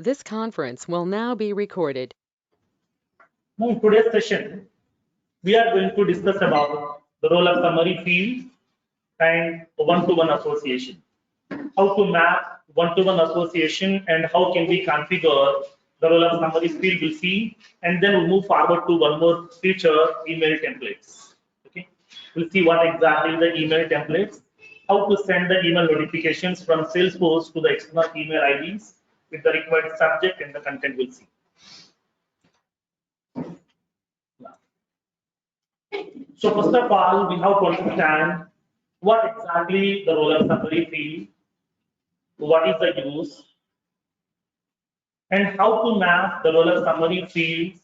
This conference will now be recorded. Now, in today's session, we are going to discuss about the role of summary field and one-to-one association. How to map one-to-one association and how can we configure the role of summary field, we'll see, and then we'll move forward to one more feature, email templates. Okay, we'll see what exactly the email templates, how to send the email notifications from Salesforce to the external email IDs with the required subject and the content we'll see. So first of all, we have to understand what exactly the role of summary field, what is the use, and how to map the role of summary fields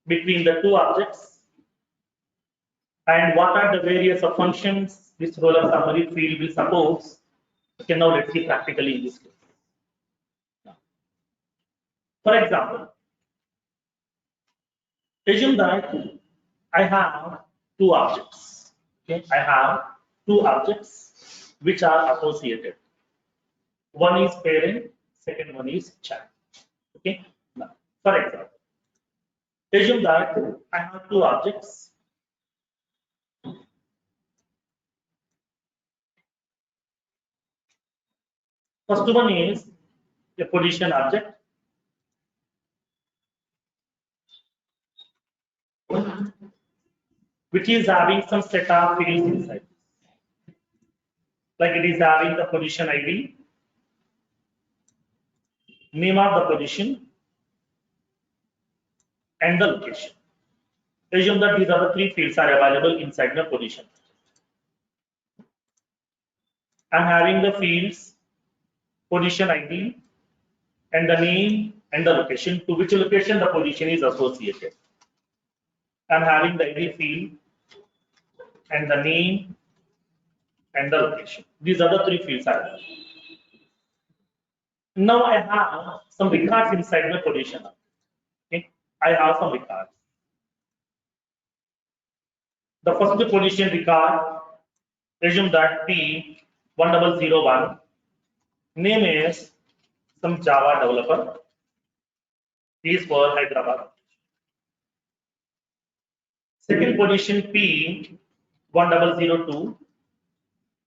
between the two objects, and what are the various functions this role of summary field will support. Okay, now let's see practically in this case. For example, assume that I have two objects. Okay, I have two objects which are associated. One is parent, second one is child. Okay, now, for example, assume that I have two objects. First one is a position object. Which is having some set of fields inside. Like it is having the position ID, name of the position, and the location. Assume that these are the three fields are available inside the position. I'm having the fields position ID and the name and the location, to which location the position is associated. I'm having the ID field and the name and the location. These are the three fields are available. Now I have some records inside my position. Okay, I have some records. The first position record, assume that P1001, name is some Java developer, is for Hyderabad. Second position P1002,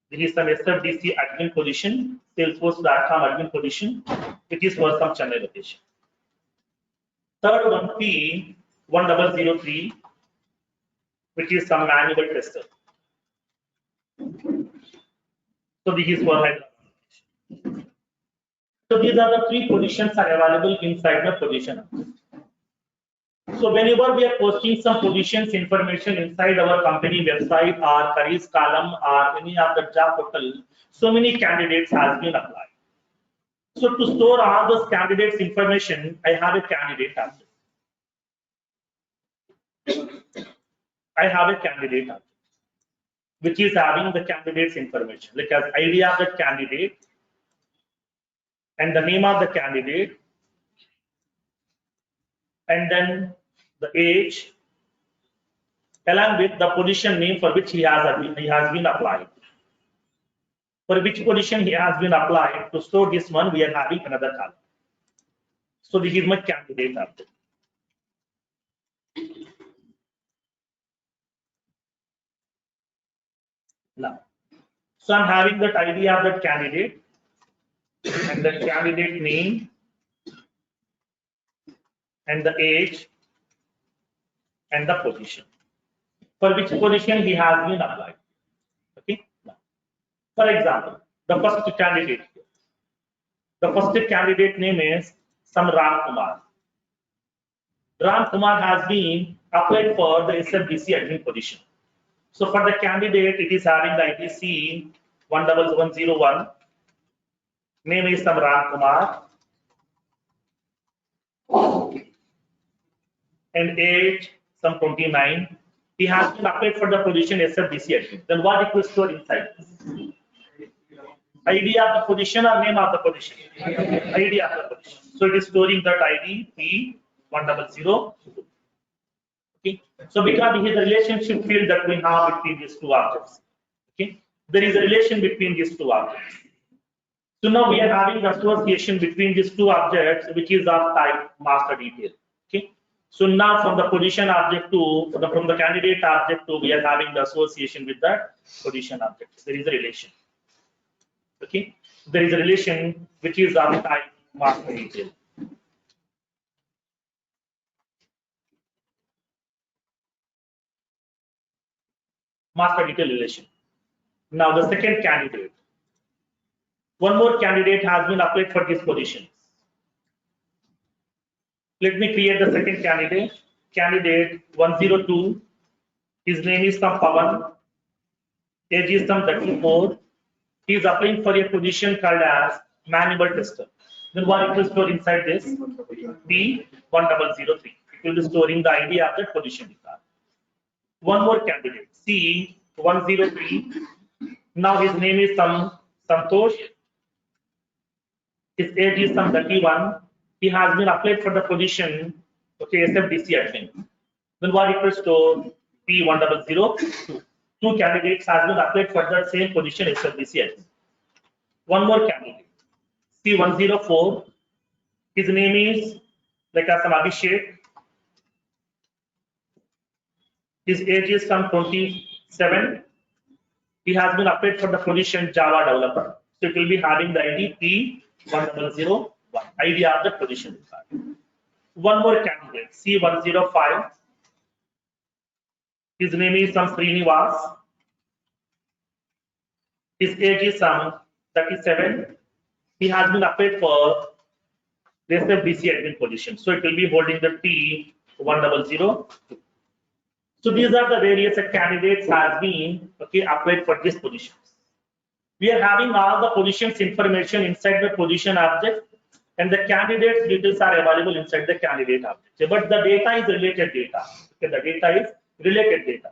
this is some SFDC admin position, Salesforce.com admin position, it is for some Chennai location. Third one P1003, which is some manual tester. So this is for Hyderabad. So these are the three positions are available inside the position. So whenever we are posting some positions information inside our company website or careers column or any of the job portal, so many candidates has been applied. So to store all those candidates information, I have a candidate object. I have a candidate object, which is having the candidate's information, like as ID of the candidate and the name of the candidate, and then the age, along with the position name for which he has been applied. For which position he has been applied, to store this one, we are having another column. So this is my candidate object. Now, so I'm having that ID of that candidate and the candidate name and the age and the position. For which position he has been applied. Okay. Now, for example, the first candidate. The first candidate name is some Ram Kumar. Ram Kumar has been applied for the SFDC admin position. So for the candidate, it is having the ITC 11101. Name is some Ram Kumar. And age some 29. He has been applied for the position SFDC admin. Then what it will store inside? ID of the position or name of the position? ID of the position. So it is storing that ID P1002. Okay. So because here the relationship field that we have between these two objects. Okay. There is a relation between these two objects. So now we are having the association between these two objects, which is of type master detail. Okay. So now from the position object to from the candidate object to we are having the association with the position object. There is a relation. Okay. There is a relation which is of type master detail. Master detail relation. Now the second candidate. One more candidate has been applied for this position. Let me create the second candidate. Candidate 102. His name is some Pawan. Age is some 34. He is applying for a position called as manual tester. Then what it will store inside this? P1003. It will be storing the ID of that position. One more candidate, C103. Now his name is Santosh. His age is some 31. He has been applied for the position, okay, SFDC admin. Then what it will store? P1002. Two candidates has been applied for the same position SFDC admin. One more candidate, C104. His name is like some Abhishek. His age is some 27. He has been applied for the position Java developer. So it will be having the ID P1001, ID of the position. One more candidate, C105. His name is some Srinivas. His age is some 37. He has been applied for the SFDC admin position. So it will be holding the P1002. So these are the various candidates has been applied for this position. We are having all the positions information inside the position object, and the candidates details are available inside the candidate object. But the data is related data. Okay, the data is related data.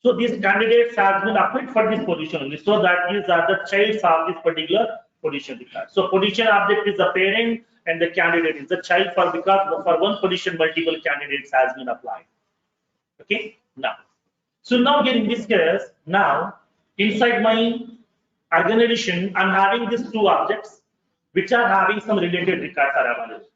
So these candidates have been applied for this position only. So that these are the childs of this particular position. So position object is the parent and the candidate is the child for because for one position multiple candidates has been applied. Okay, now. So now here in this case, now inside my organization, I'm having these two objects which are having some related records are available.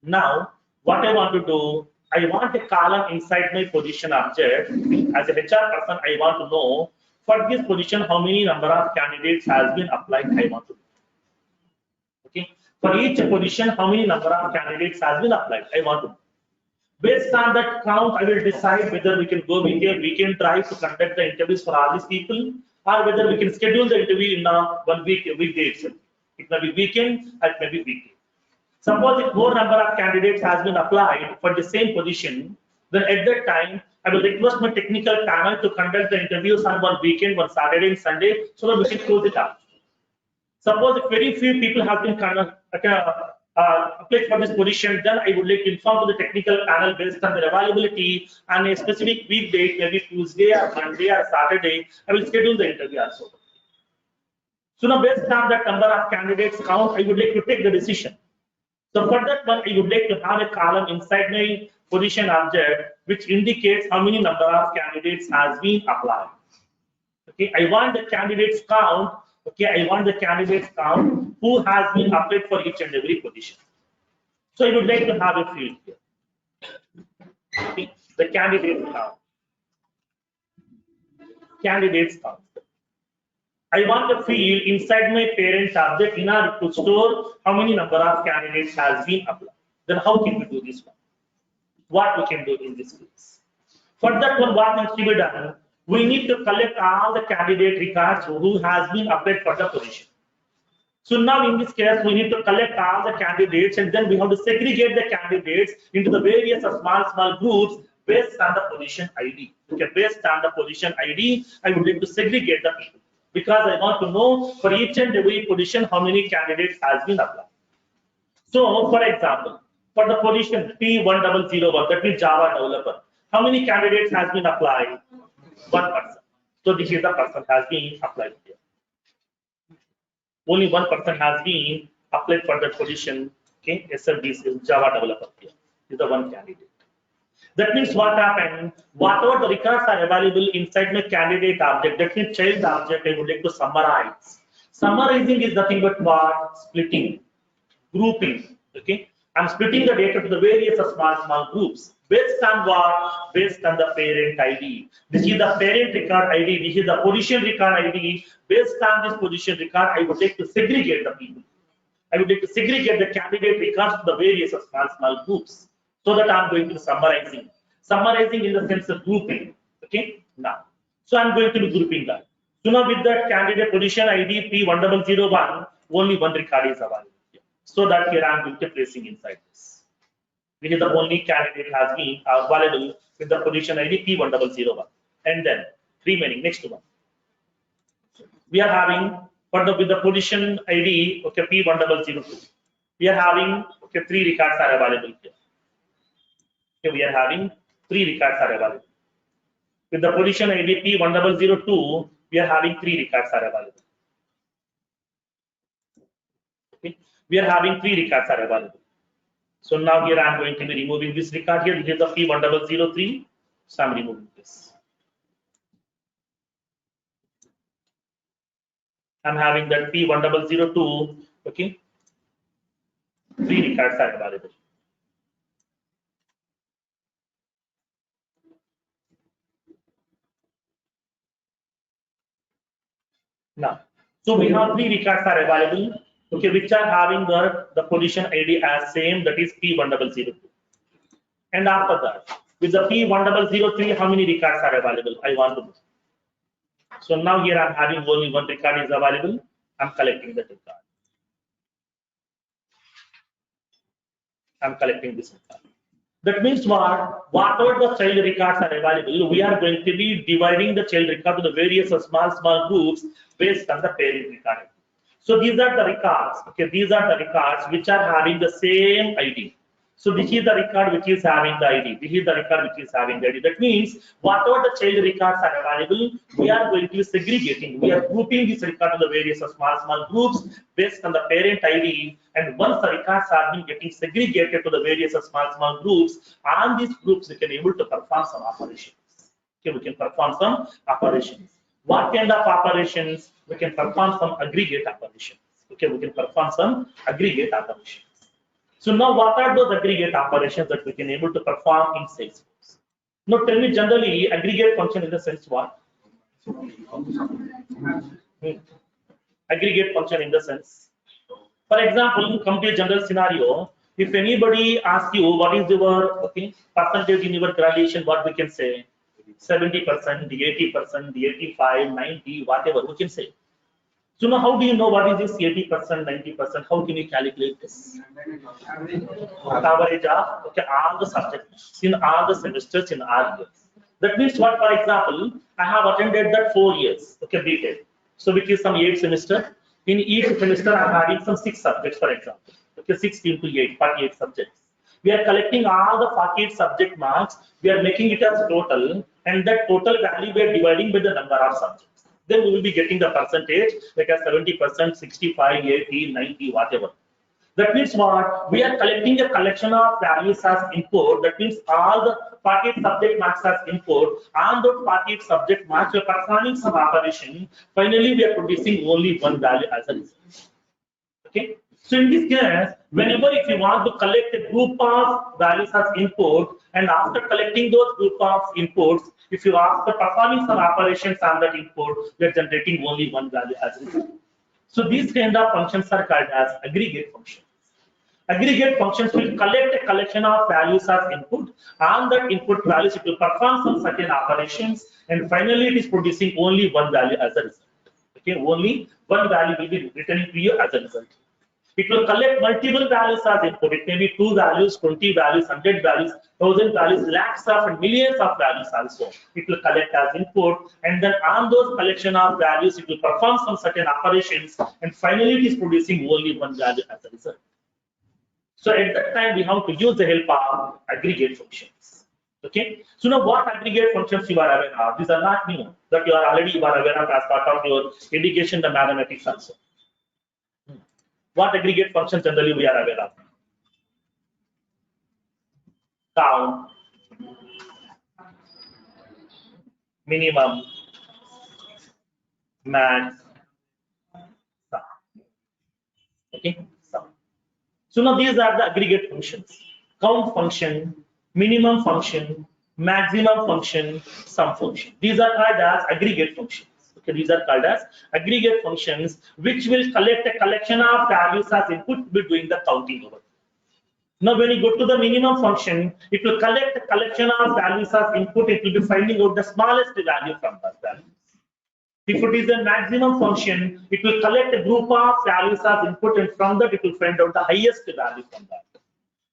Now, what I want to do, I want a column inside my position object. As a HR person, I want to know for this position how many number of candidates has been applied. I want to know. Okay, for each position, how many number of candidates has been applied. I want to know. Based on that count, I will decide whether we can go we can try to conduct the interviews for all these people, or whether we can schedule the interview in 1 weekday itself. It may be weekend, or it may be weekday. Suppose if more number of candidates has been applied for the same position, then at that time, I will request my technical panel to conduct the interviews on one weekend, one Saturday and Sunday, so that we can close it up. Suppose if very few people have been applied for this position, then I would like to inform to the technical panel based on their availability and a specific week date, maybe Tuesday or Monday or Saturday, I will schedule the interview also. So now based on that number of candidates count, I would like to take the decision. So for that one, I would like to have a column inside my position object which indicates how many number of candidates has been applied. Okay, I want the candidates count. Okay, I want the candidates count who has been applied for each and every position. So I would like to have a field here. Okay, the candidate count. Candidates count. I want the field inside my parent object in order to store how many number of candidates has been applied. Then how can we do this one? What we can do in this case? For that one, what needs to be done? We need to collect all the candidate records who has been applied for the position. So now in this case, we need to collect all the candidates and then we have to segregate the candidates into the various small groups based on the position ID. Okay, based on the position ID, I would like to segregate the people because I want to know for each and every position how many candidates has been applied. So for example, for the position P1001, that means Java developer, how many candidates has been applied? One person. So this is the person has been applied here. Only one person has been applied for that position. Okay, SFDC Java developer here. This is the one candidate. That means what happened? Whatever the records are available inside my candidate object, that means child object, I would like to summarize. Summarizing is nothing but what? Splitting, grouping. Okay, I'm splitting the data to the various small groups based on what? Based on the parent ID. This is the parent record ID. This is the position record ID. Based on this position record, I would like to segregate the people. I would like to segregate the candidate records to the various small groups, so that I'm going to be summarizing. Summarizing in the sense of grouping. Okay, now. So I'm going to be grouping that. So now with that candidate position ID P1001, only one record is available. So that here I'm going to placing inside this. Which is the only candidate has been available with the position ID P1001. And then remaining next one. We are having with the position ID okay P1002. We are having okay 3 records are available here. Okay, we are having 3 records are available. With the position ID P1002, we are having 3 records are available. Okay, we are having 3 records are available. So now here I am going to be removing this record here. This is the P1003. So I am removing this. I am having that P1002. Okay, 3 records are available. Now, so we have 3 records are available. Okay, which are having the position ID as same, that is P1002. And after that, with the P1003, how many records are available? I want to know. So now here I'm having only one record is available. I'm collecting that record. I'm collecting this record. That means what? Whatever the child records are available, we are going to be dividing the child record to the various small groups based on the parent record. So these are the records. Okay, these are the records which are having the same ID. So this is the record which is having the ID. This is the record which is having the ID. That means whatever the child records are available, we are going to be segregating. We are grouping this record to the various small groups based on the parent ID. And once the records are being getting segregated to the various small groups, on these groups we can able to perform some operations. Okay, we can perform some operations. What kind of operations? We can perform some aggregate operations. Okay, we can perform some aggregate operations. So now what are those aggregate operations that we can able to perform in Salesforce? Now tell me generally aggregate function in the sense what? Aggregate function in the sense. For example, come to a general scenario. If anybody asks you what is your percentage in your graduation, what we can say? 70%, the 80%, the 85, 90, whatever we can say. So now how do you know what is this 80%, 90%? How can you calculate this? Average of all the subjects in all the semesters in all years. That means what? For example, I have attended that 4 years, BTech. So which is some 8 semester. In each semester, I'm having some 6 subjects, for example. 6 into 8, 48 subjects. We are collecting all the 48 subject marks. We are making it as total, and that total value we are dividing by the number of subjects. Then we will be getting the percentage like as 70%, 65, 80, 90, whatever. That means what? We are collecting a collection of values as input. That means all the 48 subject marks as input. On those 48 subject marks, we are performing some operation. Finally, we are producing only one value as a result. Okay. So in this case, whenever if you want to collect a group of values as input, and after collecting those group of inputs, if you after performing some operations on that input, we are generating only one value as a result. So these kind of functions are called as aggregate functions. Aggregate functions will collect a collection of values as input. On that input values, it will perform some certain operations, and finally it is producing only one value as a result. Okay, only one value will be returning to you as a result. It will collect multiple values as input. It may be 2 values, 20 values, 100 values, 1000 values, lakhs of and millions of values also. It will collect as input, and then on those collection of values, it will perform some certain operations, and finally it is producing only one value as a result. So at that time, we have to use the help of aggregate functions. Okay. So now what aggregate functions you are aware of? These are not new. That you are already aware of as part of your education, the mathematics also. What aggregate functions generally we are aware of? Count, minimum, max, sum. Okay. So now these are the aggregate functions: count function, minimum function, maximum function, sum function. These are called as aggregate functions. Okay, these are called as aggregate functions, which will collect a collection of values as input, be doing the counting over. Now, when you go to the minimum function, it will collect a collection of values as input. It will be finding out the smallest value from that value. If it is a maximum function, it will collect a group of values as input, and from that it will find out the highest value from that.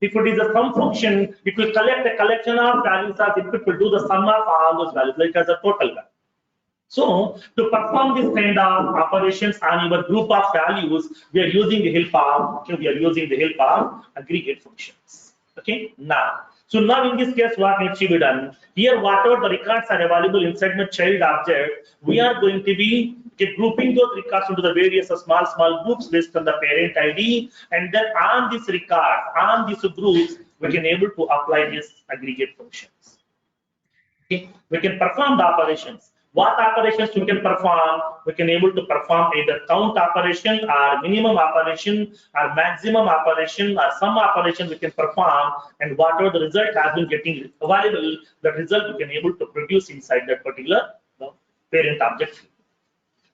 If it is a sum function, it will collect a collection of values as input, will do the sum of all those values, like as a total value. So to perform this kind of operations on your group of values, we are using the help of aggregate functions. Okay, so now in this case, what needs to be done? Here, whatever the records are available inside my child object, we are going to be grouping those records into the various small groups based on the parent ID, and then on this record, on these groups, we can able to apply these aggregate functions. Okay, we can perform the operations. What operations we can perform? We can able to perform either count operation or minimum operation or maximum operation or some operation we can perform, and whatever the result has been getting available, the result we can able to produce inside that particular parent object.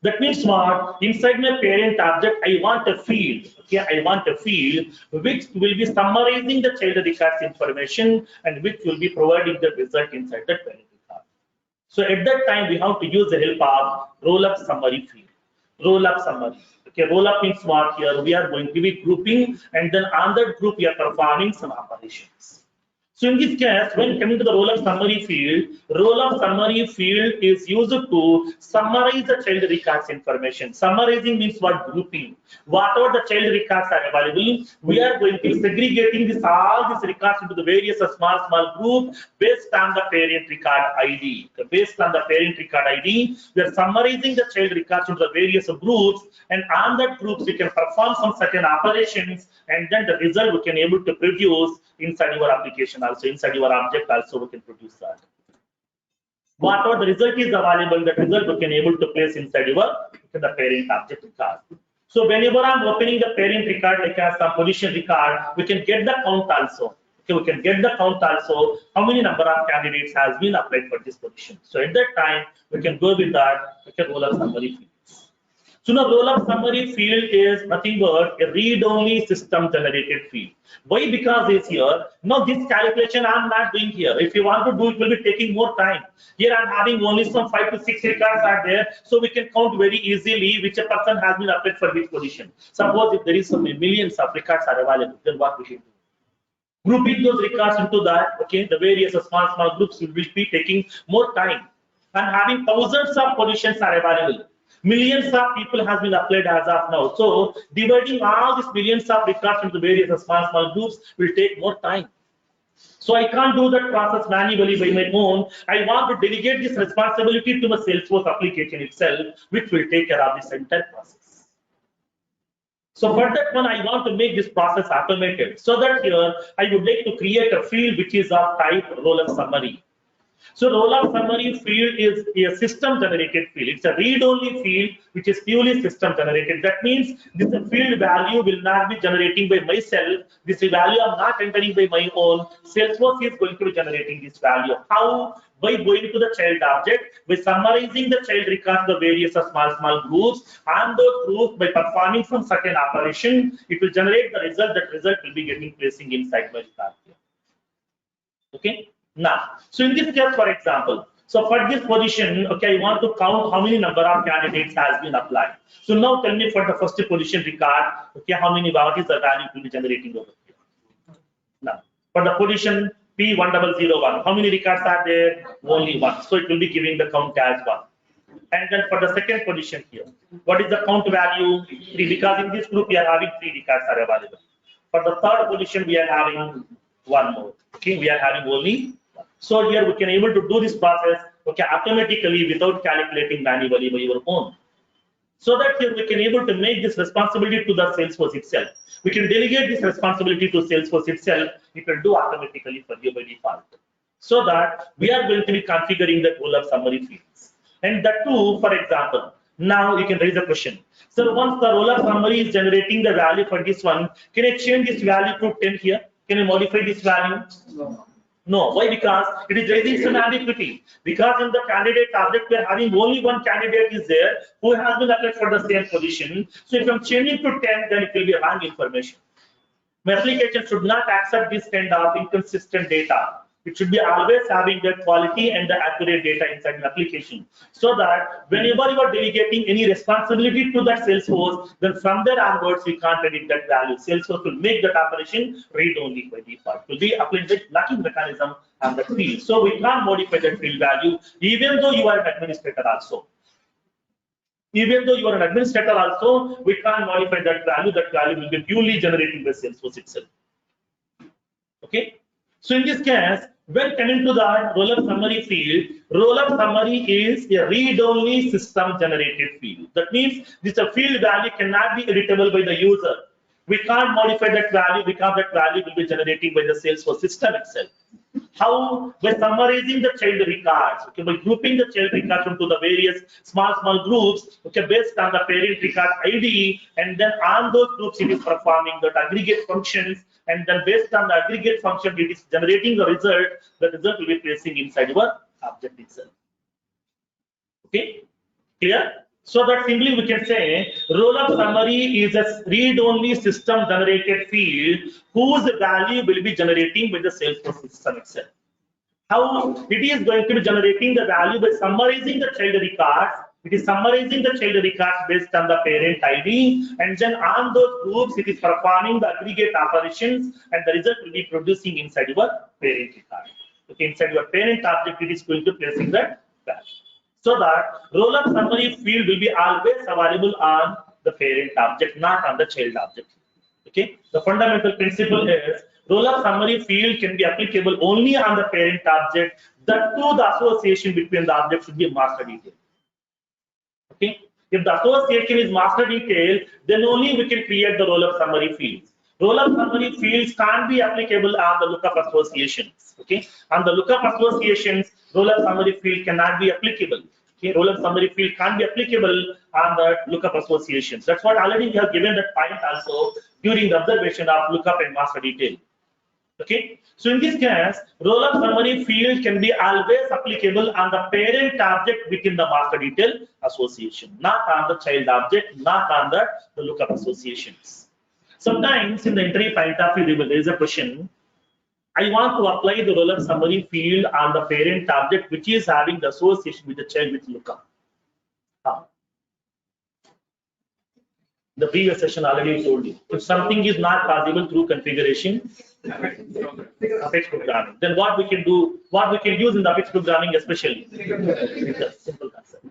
That means what? Inside my parent object, I want a field. Okay, I want a field which will be summarizing the child records information and which will be providing the result inside that parent record. So at that time, we have to use the help of roll-up summary field. Roll-up summary. Okay, roll-up means what? Here we are going to be grouping, and then on that group we are performing some operations. So in this case, when coming to the roll-up summary field is used to summarize the child records information. Summarizing means what? Grouping. Whatever the child records are available, we are going to be segregating all these records into the various small groups based on the parent record ID. Based on the parent record ID, we are summarizing the child records into the various groups, and on that groups we can perform some certain operations, and then the result we can able to produce inside your application also, inside your object also we can produce that. Whatever the result is available, that result we can able to place inside the parent object record. So whenever I'm opening the parent record, like as some position record, we can get the count also. Okay, we can get the count also, how many number of candidates has been applied for this position. So at that time, we can go with that, we can roll up summary field. So now roll-up summary field is nothing but a read-only system-generated field. Why? Because it's here. Now this calculation I'm not doing here. If you want to do, it will be taking more time. Here I'm having only some 5 to 6 records are there, so we can count very easily which a person has been applied for which position. Suppose if there is some millions of records are available, then what we should do? Grouping those records into that, okay, the various small groups will be taking more time. And having thousands of positions are available. Millions of people has been applied as of now. So dividing all these millions of records into various small groups will take more time. So I can't do that process manually by my own. I want to delegate this responsibility to the Salesforce application itself, which will take care of this entire process. So for that one, I want to make this process automated. So that here, I would like to create a field which is of type roll-up summary. So roll-up summary field is a system-generated field. It's a read-only field which is purely system-generated. That means this field value will not be generating by myself. This value I'm not entering by my own. Salesforce is going to be generating this value. How? By going to the child object, by summarizing the child record to the various small groups, and those groups by performing some certain operation, it will generate the result. That result will be getting placing inside my record. Okay. Now, so in this case, for example, so for this position, okay, I want to count how many number of candidates has been applied. So now tell me for the first position record, okay, what is the value to be generating over here? Now, for the position P1001, how many records are there? Only one. So it will be giving the count as 1. And then for the second position here, what is the count value? 3, because in this group we are having 3 records are available. For the third position, we are having 1 more. Okay, we are having only 1. So here we can able to do this process, okay, automatically without calculating manually by your own. So that here we can able to make this responsibility to the Salesforce itself. We can delegate this responsibility to Salesforce itself. It will do automatically for you by default. So that we are going to be configuring the roll-up summary fields. And that too, for example, now you can raise a question. So once the roll-up summary is generating the value for this one, can I change this value to 10 here? Can I modify this value? No. No. Why? Because it is raising some ambiguity. Because in the candidate object, we are having only one candidate is there who has been applied for the same position. So if I'm changing to 10, then it will be wrong information. My application should not accept this kind of inconsistent data. It should be always having the quality and the accurate data inside the application. So that whenever you are delegating any responsibility to that Salesforce, then from there onwards, we can't edit that value. Salesforce will make that operation read only by default. It will be applied with locking mechanism on the field. So we can't modify that field value, even though you are an administrator also. Even though you are an administrator also, we can't modify that value. That value will be purely generated by Salesforce itself. Okay. So in this case, when coming to the roll-up summary field, roll-up summary is a read-only system-generated field. That means this field value cannot be editable by the user. We can't modify that value because that value will be generated by the Salesforce system itself. How? By summarizing the child records, okay, by grouping the child records into the various small groups, okay, based on the parent record ID, and then on those groups it is performing the aggregate functions, and then based on the aggregate function it is generating the result. The result will be placing inside your object itself. Okay, clear? So that simply we can say roll-up summary is a read-only system-generated field whose value will be generating by the Salesforce system itself. How it is going to be generating the value by summarizing the child records. It is summarizing the child records based on the parent ID, and then on those groups it is performing the aggregate operations, and the result will be producing inside your parent record. Okay, inside your parent object it is going to placing that value. So that roll-up summary field will be always available on the parent object, not on the child object. Okay, the fundamental principle is roll-up summary field can be applicable only on the parent object. That too, the association between the objects should be master detail. Okay, if the association is master detail, then only we can create the roll-up summary fields. Roll-up summary fields can't be applicable on the lookup associations. Okay, on the lookup associations, roll-up summary field cannot be applicable. Okay, roll-up summary field can't be applicable on the lookup associations. That's what already we have given that point also during the observation of lookup and master detail. Okay, so in this case, roll-up summary field can be always applicable on the parent object within the master detail association, not on the child object, not on the lookup associations. Sometimes in the interview point of view, there is a question. I want to apply the roll-up summary field on the parent object which is having the association with the child with lookup. The previous session already told you. If something is not possible through configuration, Apex programming, then what we can do, what we can use in the Apex programming especially, it's a simple concept.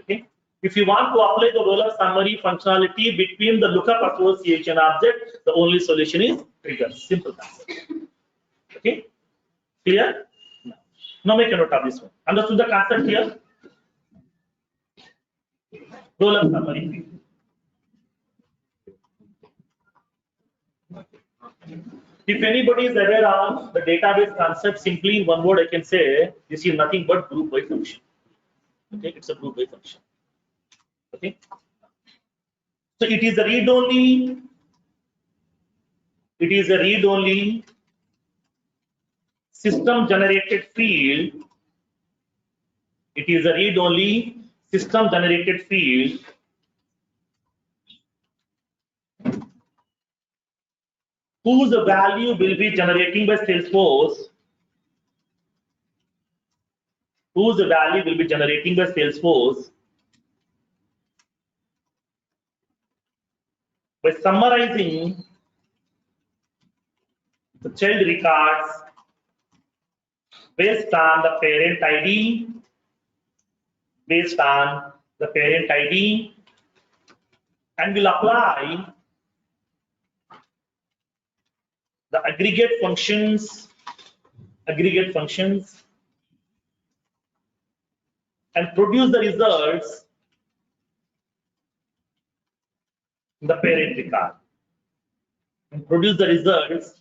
Okay. If you want to apply the roll-up summary functionality between the lookup association object, the only solution is triggers. Simple concept. Okay, clear? Now make a note of this one. Understood the concept here? Roll-up summary. If anybody is aware of the database concept, simply in one word I can say this is nothing but group by function. Okay, it's a group by function. Okay, so it is a read-only. It is a read-only system-generated field. It is a read-only system-generated field whose value will be generating by Salesforce. Whose value will be generating by Salesforce by summarizing the child records based on the parent ID, based on the parent ID, and will apply the aggregate functions, and produce the results in the parent record. And produce the results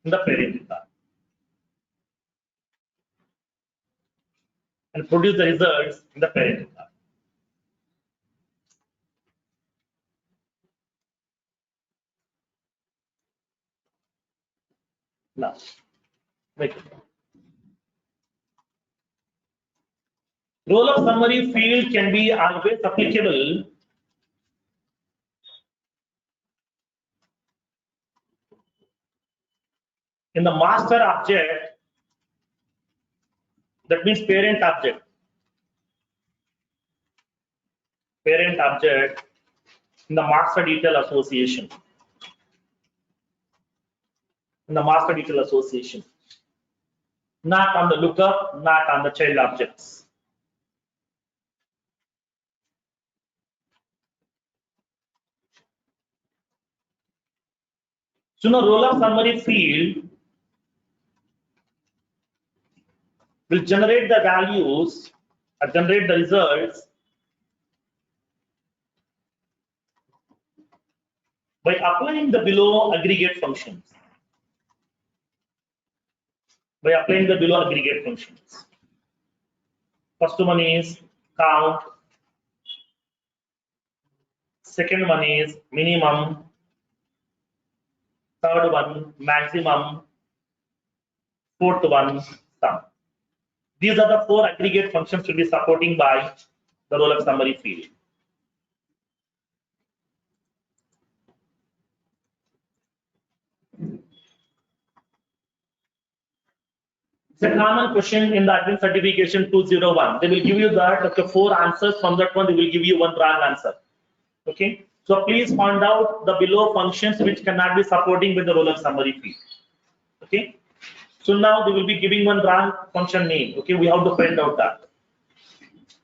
in the parent record. And produce the results in the parent record. Now, wait. Role of summary field can be always applicable in the master object, that means parent object. Parent object in the master detail association. In the master detail association. Not on the lookup, not on the child objects. So now role of summary field will generate the values or generate the results by applying the below aggregate functions. By applying the below aggregate functions. First one is count. Second one is minimum. Third one maximum. Fourth one sum. These are the 4 aggregate functions to be supporting by the role of summary field. It's a common question in the admin certification 201. They will give you that, okay, 4 answers. From that one, they will give you 1 wrong answer. Okay. So please find out the below functions which cannot be supporting with the role of summary field. Okay. So now they will be giving 1 wrong function name. Okay. We have to find out that.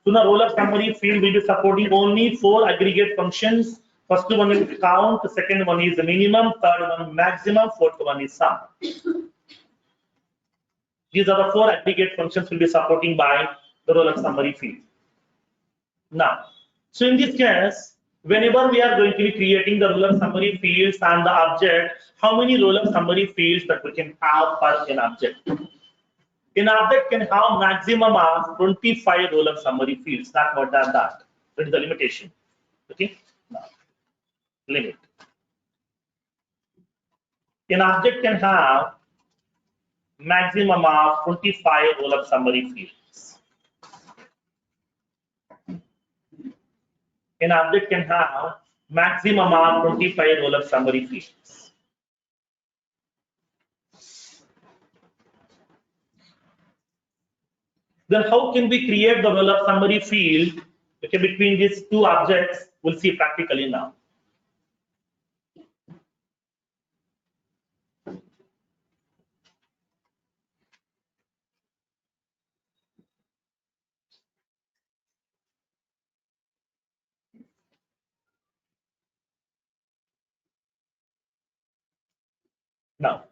So the role of summary field will be supporting only 4 aggregate functions. First one is count. The second one is the minimum. Third one maximum. Fourth one is sum. These are the 4 aggregate functions will be supporting by the role of summary field. Now, so in this case, whenever we are going to be creating the role of summary fields and the object, how many role of summary fields that we can have for an object? An object can have maximum of 25 role of summary fields, not more than that. That is the limitation. Okay. Now, limit. An object can have maximum of 25 role of summary fields. An object can have maximum of 25 role of summary fields. Then how can we create the role of summary field, okay, between these 2 objects? We'll see practically now. Now,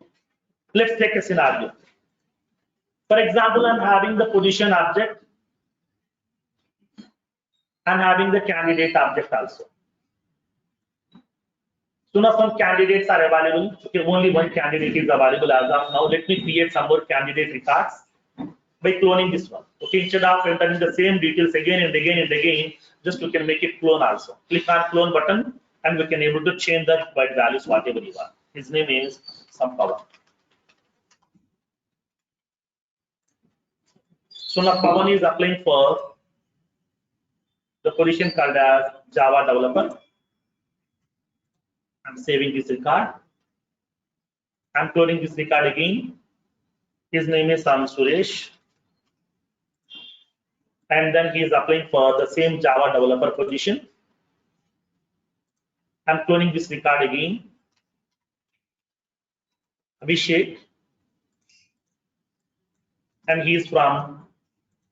let's take a scenario. For example, I'm having the position object. I'm having the candidate object also. So now some candidates are available. Okay, only 1 candidate is available as of now. Let me create some more candidate records by cloning this one. Okay, instead of entering the same details again and again and again, just you can make it clone also. Click on clone button and we can able to change the required values whatever you want. His name is Sampavan. So now Pawan is applying for the position called as Java developer. I'm saving this record. I'm cloning this record again. His name is Suresh. And then he is applying for the same Java developer position. I'm cloning this record again. Abhishek. And he is from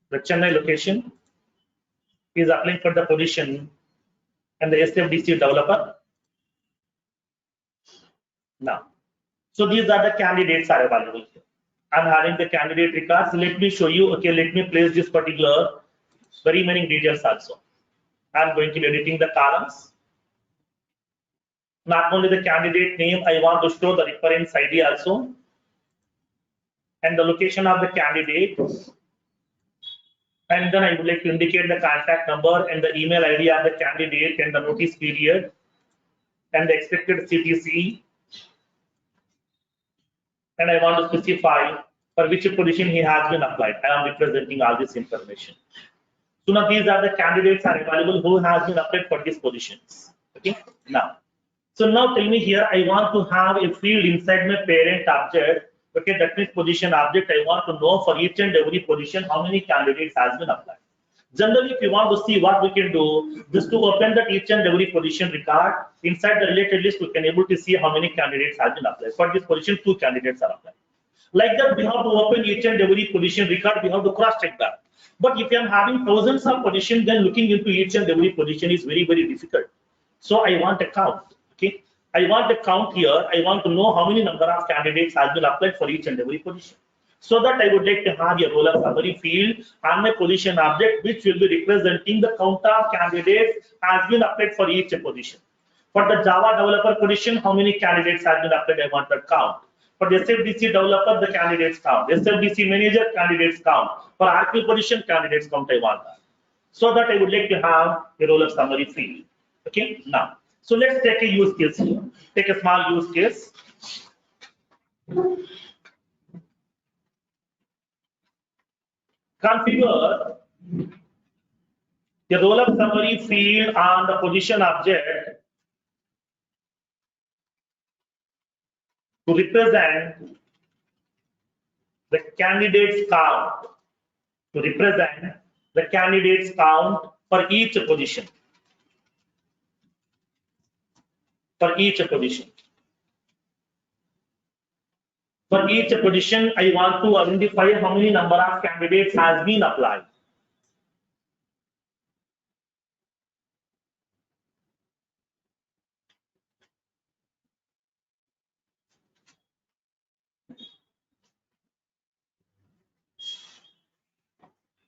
the Chennai location. He is applying for the position and the SFDC developer. Now, so these are the candidates are available here. I'm having the candidate records. Let me show you. Okay, let me place this particular the remaining details also. I'm going to be editing the columns. Not only the candidate name, I want to show the reference ID also, and the location of the candidate. And then I would like to indicate the contact number and the email ID of the candidate and the notice period and the expected CTC and I want to specify for which position he has been applied. I am representing all this information. So now these are the candidates are available who has been applied for these positions. Okay. Now, so now tell me here, I want to have a field inside my parent object. Okay, that means position object. I want to know for each and every position how many candidates has been applied. Generally, if you want to see what we can do, just to open that each and every position record, inside the related list, we can able to see how many candidates have been applied. For this position, 2 candidates are applied. Like that, we have to open each and every position record, we have to cross-check that. But if I'm having thousands of positions, then looking into each and every position is very, very difficult. So I want a count, okay? I want a count here. I want to know how many number of candidates has been applied for each and every position. So that I would like to have a roller summary field on my position object, which will be representing the count of candidates has been applied for each position. For the Java developer position, how many candidates have been applied? I want that count. For the SFDC developer, the candidates count. SFDC manager, candidates count. For RP position, candidates count, I want that. So that I would like to have a roller summary field. Okay, now. So let's take a use case here. Take a small use case. Configure the roller summary field on the position object to represent the candidates count. To represent the candidates count for each position. For each position. For each position, I want to identify how many number of candidates has been applied.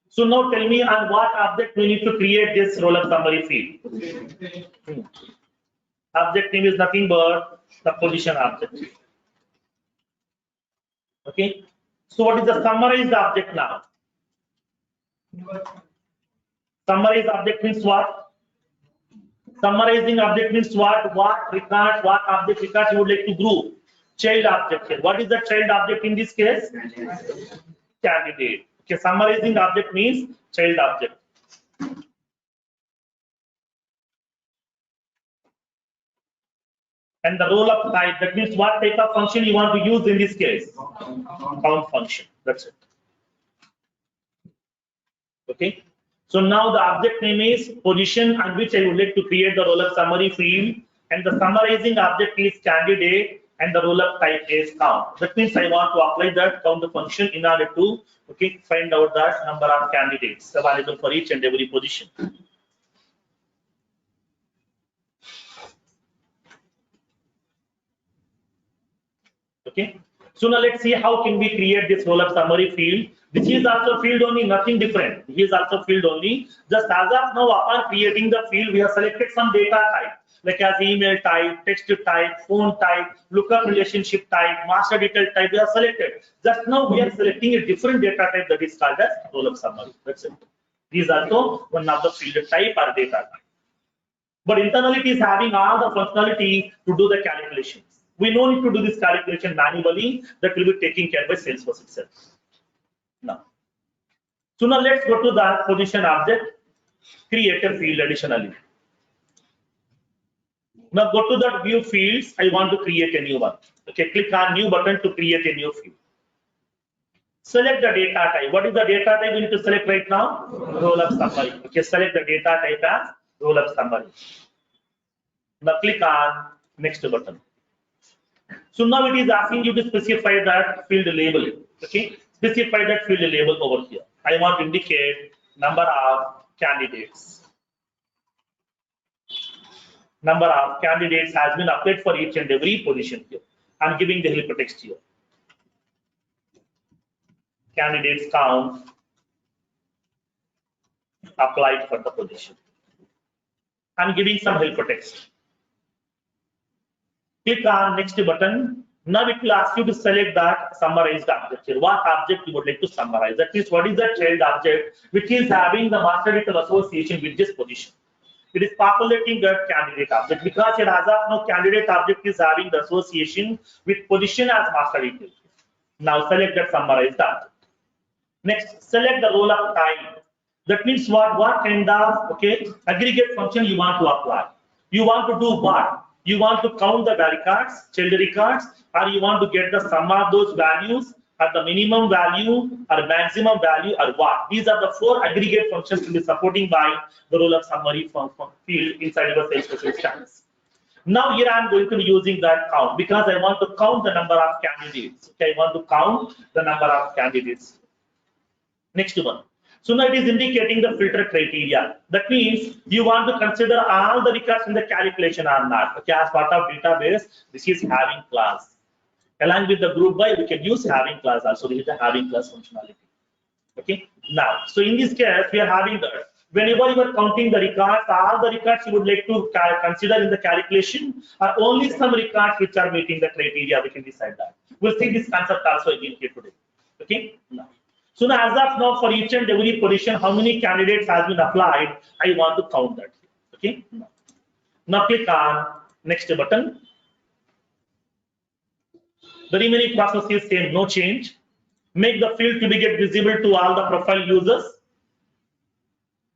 So now tell me on what object we need to create this roller summary field. Object name is nothing but the position object. Okay. So what is the summarized object now? Summarized object means what? Summarizing object means what? What records, what object records you would like to group? Child object here. What is the child object in this case? Candidate. Okay, summarizing object means child object. And the roll up type, that means what type of function you want to use in this case? Count function. That's it. Okay. So now the object name is position on which I would like to create the roll up summary field, and the summarizing object is candidate, and the roll up type is count. That means I want to apply that count function in order to find out that number of candidates available for each and every position. Okay. So now let's see how can we create this roll up summary field. This is also field only, nothing different. This is also field only. Just as of now, upon creating the field, we have selected some data type, like as email type, text type, phone type, lookup relationship type, master detail type. We have selected. Just now we are selecting a different data type that is called as roll up summary. That's it. These are also one of the field type or data type. But internally it is having all the functionality to do the calculations. We no need to do this calculation manually. That will be taken care by Salesforce itself. Now, so now let's go to the position object, create a field additionally. Now go to the view fields. I want to create a new one. Okay, click on new button to create a new field. Select the data type. What is the data type we need to select right now? Roll up summary. Okay, select the data type as roll up summary. Now click on next button. So now it is asking you to specify that field label. Okay, specify that field label over here. I want to indicate number of candidates. Number of candidates has been applied for each and every position here. I'm giving the helper text here. Candidates count applied for the position. I'm giving some helper text. Click on next button. Now it will ask you to select that summarized object here. What object you would like to summarize? That means what is the child object which is having the master detail association with this position. It is populating that candidate object because it as of now candidate object is having the association with position as master detail. Now select that summarized object. Next, select the roll-up type. That means what kind of aggregate function you want to apply. You want to do what? You want to count the records, child records, or you want to get the sum of those values, or the minimum value, or maximum value, or what? These are the 4 aggregate functions to be supporting by the roll-up summary field inside your Salesforce instance. Now here I'm going to be using that count because I want to count the number of candidates. Okay, I want to count the number of candidates. Next one. So now it is indicating the filter criteria. That means you want to consider all the records in the calculation or not. Okay, as part of database, this is having class. Along with the group by, we can use having class also. This is the having class functionality. Okay. Now, so in this case, we are having that. Whenever you are counting the records, all the records you would like to consider in the calculation are only some records which are meeting the criteria. We can decide that. We'll see this concept also again here today. Okay. Now. So now, as of now, for each and every position, how many candidates has been applied, I want to count that. Okay. Now click on next button. The remaining process is same, no change. Make the field to be get visible to all the profile users.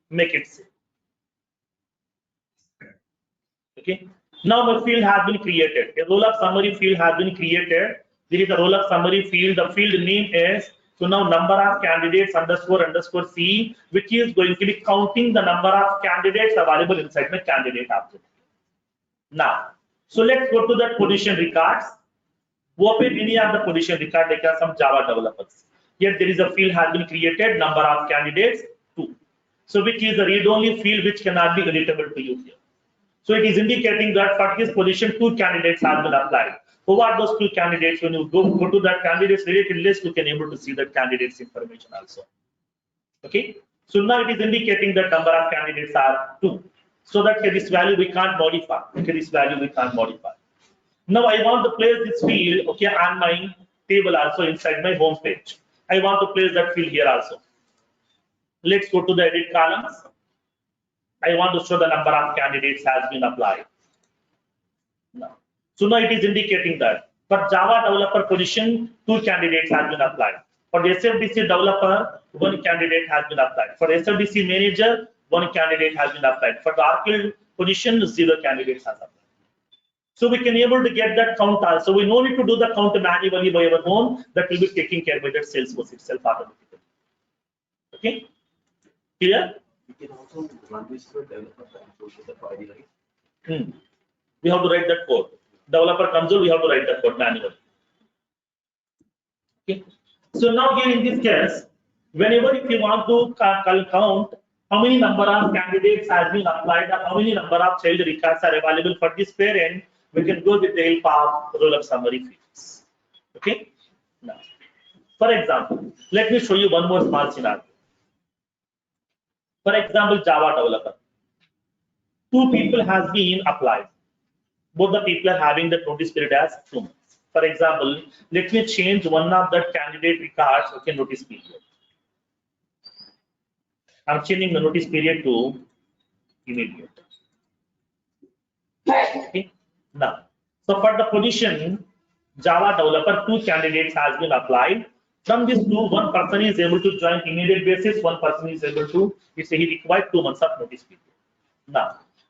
Make it same. Okay. Now the field has been created. A roll-up summary field has been created. This is the roll-up summary field. The field name is so now number of candidates __ C, which is going to be counting the number of candidates available inside the candidate object. Now, so let's go to the position records. Open any of the position record like some Java developers. Here there is a field has been created, number of candidates 2. So which is the read-only field which cannot be editable to you here. So it is indicating that for this position 2 candidates have been applied. Who are those 2 candidates? When you go to that candidates related list, you can able to see that candidates information also. Okay. So now it is indicating that number of candidates are 2. So that this value we can't modify. Okay, this value we can't modify. Now I want to place this field on my table also inside my home page. I want to place that field here also. Let's go to the edit columns. I want to show the number of candidates has been applied. Now. So now it is indicating that for Java developer position, 2 candidates have been applied. For the SFDC developer, 1 candidate has been applied. For the SFDC manager, 1 candidate has been applied. For the Oracle position, 0 candidates has applied. So we can able to get that count also. We no need to do the count manually by our own. That will be taken care by the Salesforce itself automatically. Okay? Clear? We can also run this through developer console the query, right? We have to write that code. Developer console, we have to write that code manually. Okay. So now here in this case, whenever if you want to count how many number of candidates has been applied, or how many number of child records are available for this parent, we can go with the help of roll-up summary fields. Okay. Now, for example, let me show you one more small scenario. For example, Java developer. 2 people has been applied. Both the people are having the notice period as 2 months. For example, let me change one of the candidate records. Okay, notice period. I'm changing the notice period to immediate. Okay. Now, so for the position Java developer, 2 candidates has been applied. From this 2, 1 person is able to join immediate basis. 1 person is able to. He required 2 months of notice period.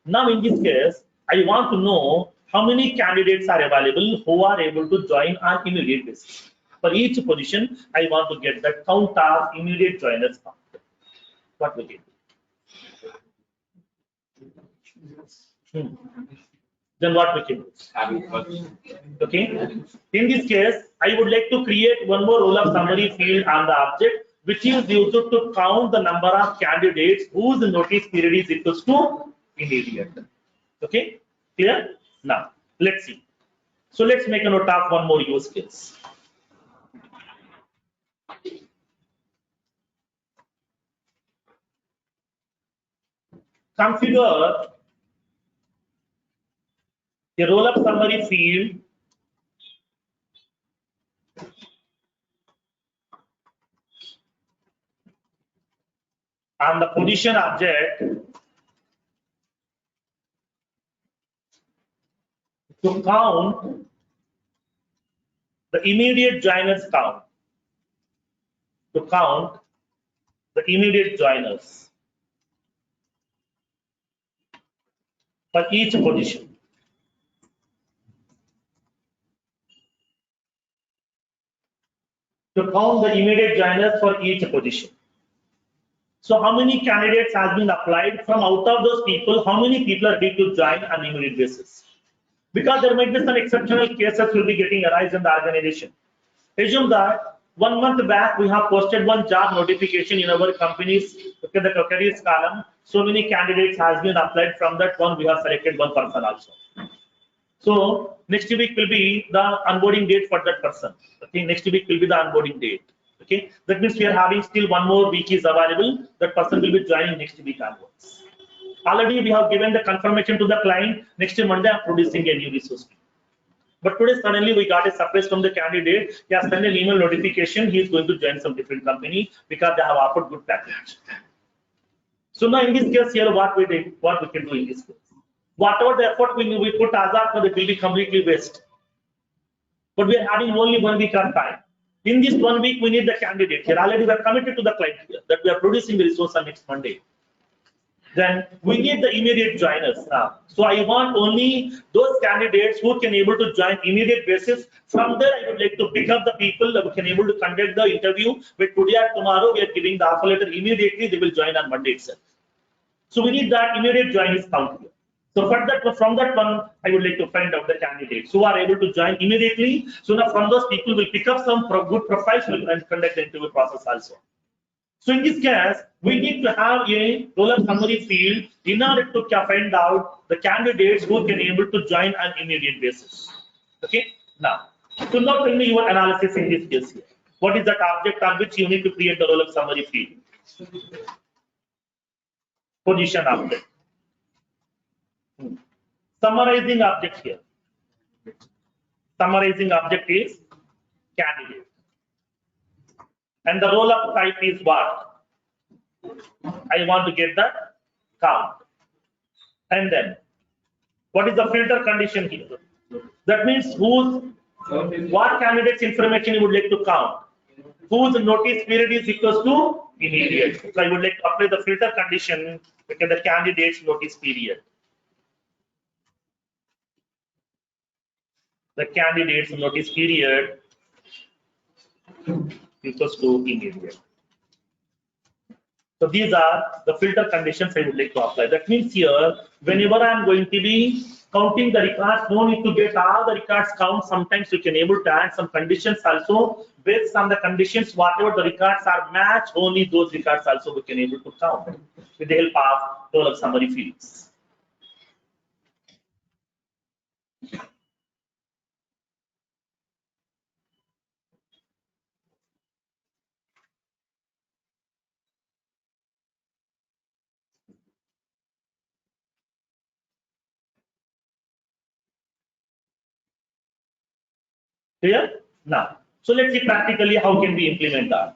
Now in this case, I want to know how many candidates are available who are able to join on immediate basis. For each position, I want to get the count of immediate joiners count. What we can do? Then what we can do? Okay. In this case, I would like to create one more roll-up summary field on the object, which is used to count the number of candidates whose notice period is equals to immediate. Okay. Clear? Now, let's see. So let's make a note of one more use case. Configure a roll-up summary field on the position object to count the immediate joiners count. to count the immediate joiners for each position. To count the immediate joiners for each position. So how many candidates has been applied? From out of those people, how many people are ready to join on immediate basis? Because there might be some exceptional cases will be getting arise in the organization. Assume that 1 month back we have posted one job notification in our company's the careers column. So many candidates has been applied. From that one, we have selected one person also. So next week will be the onboarding date for that person. Okay, next week will be the onboarding date. Okay, that means we are having still 1 more week is available. That person will be joining next week onwards. Already we have given the confirmation to the client. Next Monday I'm producing a new resource. But today suddenly we got a surprise from the candidate. He has sent an email notification. He is going to join some different company because they have offered good package. So now in this case here, what we can do in this case? Whatever the effort we put as of now, it will be completely waste. But we are having only 1 week of time. In this 1 week, we need the candidate here. Already we are committed to the client here that we are producing the resource on next Monday. Then we need the immediate joiners now. So I want only those candidates who can able to join immediate basis. From there, I would like to pick up the people that can able to conduct the interview. But today or tomorrow, we are giving the offer letter immediately. They will join on Monday itself. So we need that immediate join is count here. So from that one, I would like to find out the candidates who are able to join immediately. So now from those people, will pick up some good profiles and conduct the interview process also. So in this case, we need to have a roll-up summary field in order to find out the candidates who can able to join on immediate basis. Okay. Now, so now tell me your analysis in this case here. What is that object on which you need to create the roll-up summary field? Position object. Summarizing object here. Summarizing object is candidate. And the roll-up type is what? I want to get the count. And then, what is the filter condition here? That means what candidate's information you would like to count? Whose notice period is equals to immediate. So I would like to apply the filter condition because the candidate's notice period. The candidate's notice period equals to immediate. So these are the filter conditions I would like to apply. That means here, whenever I'm going to be counting the records, no need to get all the records count. Sometimes you can able to add some conditions also. Based on the conditions, whatever the records are matched, only those records also we can able to count with the help of roll-up summary fields. Clear? Now, so let's see practically how can we implement that.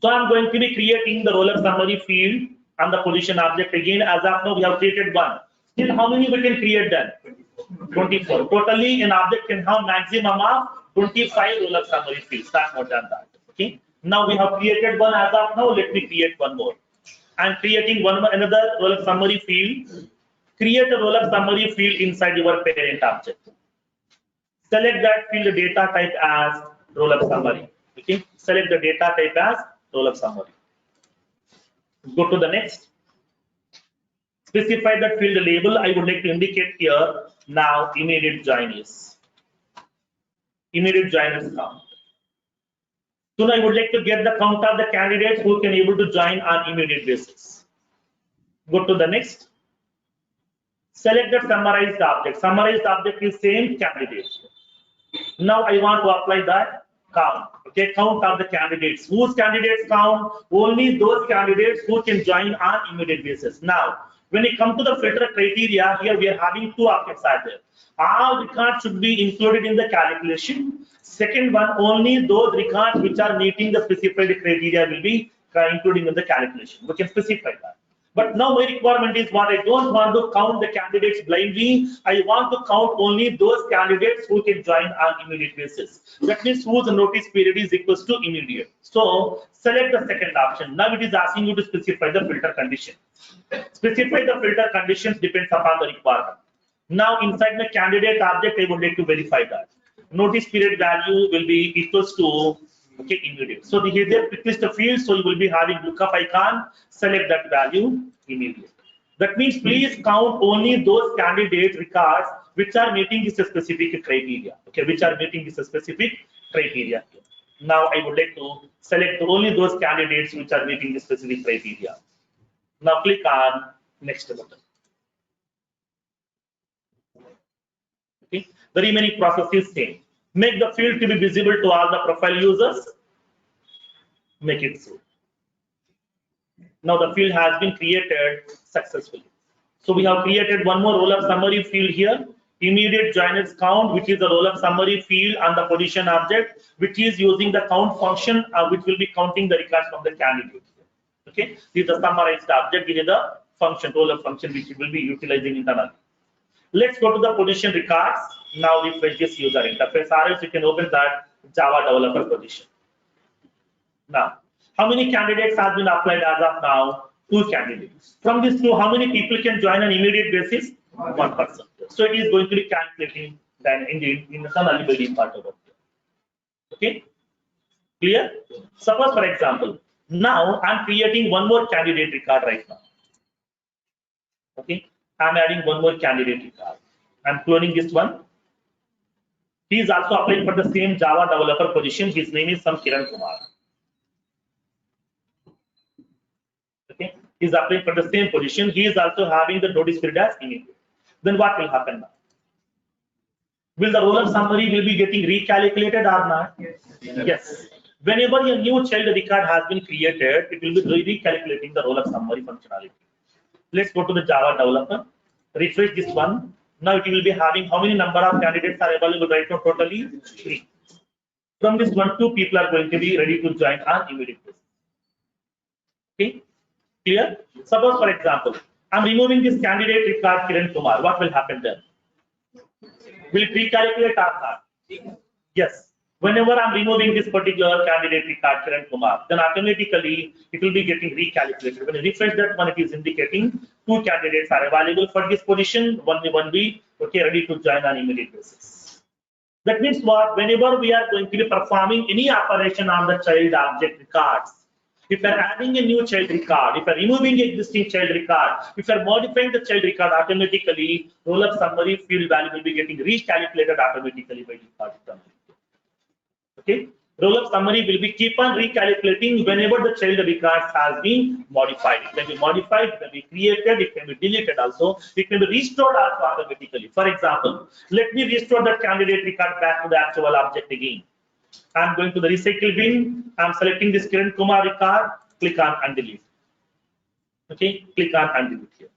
So I'm going to be creating the roll-up summary field and the position object again. As of now, we have created one. Still, how many we can create then? 24. Totally, an object can have maximum of 25 roll-up summary fields. Not more than that. Okay. Now we have created one as of now. Let me create one more. I'm creating another roll-up summary field. Create a roll-up summary field inside your parent object. Select that field data type as roll-up summary. Okay. Select the data type as roll-up summary. Go to the next. Specify that field label. I would like to indicate here now immediate joiners. Immediate joiners count. So now I would like to get the count of the candidates who can able to join on immediate basis. Go to the next. Select the summarized object. Summarized object is same candidate. Now I want to apply that count. Okay, count of the candidates. Whose candidates count? Only those candidates who can join on immediate basis. Now, when it comes to the filter criteria, here we are having two objects are there. All records should be included in the calculation. Second one, only those records which are meeting the specified criteria will be including in the calculation. We can specify that. But now my requirement is what? I don't want to count the candidates blindly. I want to count only those candidates who can join on immediate basis. That means whose notice period is equals to immediate. So select the second option. Now it is asking you to specify the filter condition. Specify the filter conditions depends upon the requirement. Now inside the candidate object, I would like to verify that notice period value will be equals to immediate. So here is quick list of fields. So you will be having lookup icon. Select that value immediate. That means please count only those candidate records which are meeting this specific criteria. Okay, which are meeting this specific criteria. Now I would like to select only those candidates which are meeting this specific criteria. Now click on next button. Okay. The remaining process is same. Make the field to be visible to all the profile users. Make it so. Now the field has been created successfully. So we have created one more roll-up summary field here. Immediate joiners count, which is the roll-up summary field on the position object, which is using the count function, which will be counting the records from the candidate. Okay, this is the summarized object. This is the function, roll-up function, which we will be utilizing internally. Let's go to the position records. Now refresh this user interface, or else you can open that Java developer position. Now, how many candidates have been applied as of now? 2 candidates. From these 2, how many people can join on immediate basis? 1 person. So it is going to be calculating then in the nullability part of it. Okay, clear? Suppose, for example, now I'm creating one more candidate record right now. Okay, I'm adding one more candidate record. I'm cloning this one. He is also applying for the same Java developer position. His name is some Kiran Kumar. Okay, he's applying for the same position. He is also having the notice period as immediate. Then what will happen now? Will the roll-up summary will be getting recalculated or not? Yes. Whenever a new child record has been created, it will be recalculating the roll-up summary functionality. Let's go to the Java developer. Refresh this one. Now it will be having how many number of candidates are available right now? Totally 3. From this one, 2 people are going to be ready to join on immediate basis. Okay, clear? Suppose, for example, I'm removing this candidate record Kiran Kumar. What will happen then? Will it recalculate or not? Yes. Whenever I'm removing this particular candidate record Kiran Kumar, then automatically it will be getting recalculated. When you refresh that one, it is indicating 2 candidates are available for this position. One will be okay, ready to join on immediate basis. That means what? Whenever we are going to be performing any operation on the child object records, if you're adding a new child record, if you're removing existing child record, if you're modifying the child record, automatically roll-up summary field value will be getting recalculated automatically by default. Okay, roll-up summary will be keep on recalculating whenever the child records has been modified. It can be modified, it can be created, it can be deleted also. It can be restored also automatically. For example, let me restore that candidate record back to the actual object again. I'm going to the recycle bin. I'm selecting this Kiran Kumar record. Click on undelete. Okay, click on undelete here.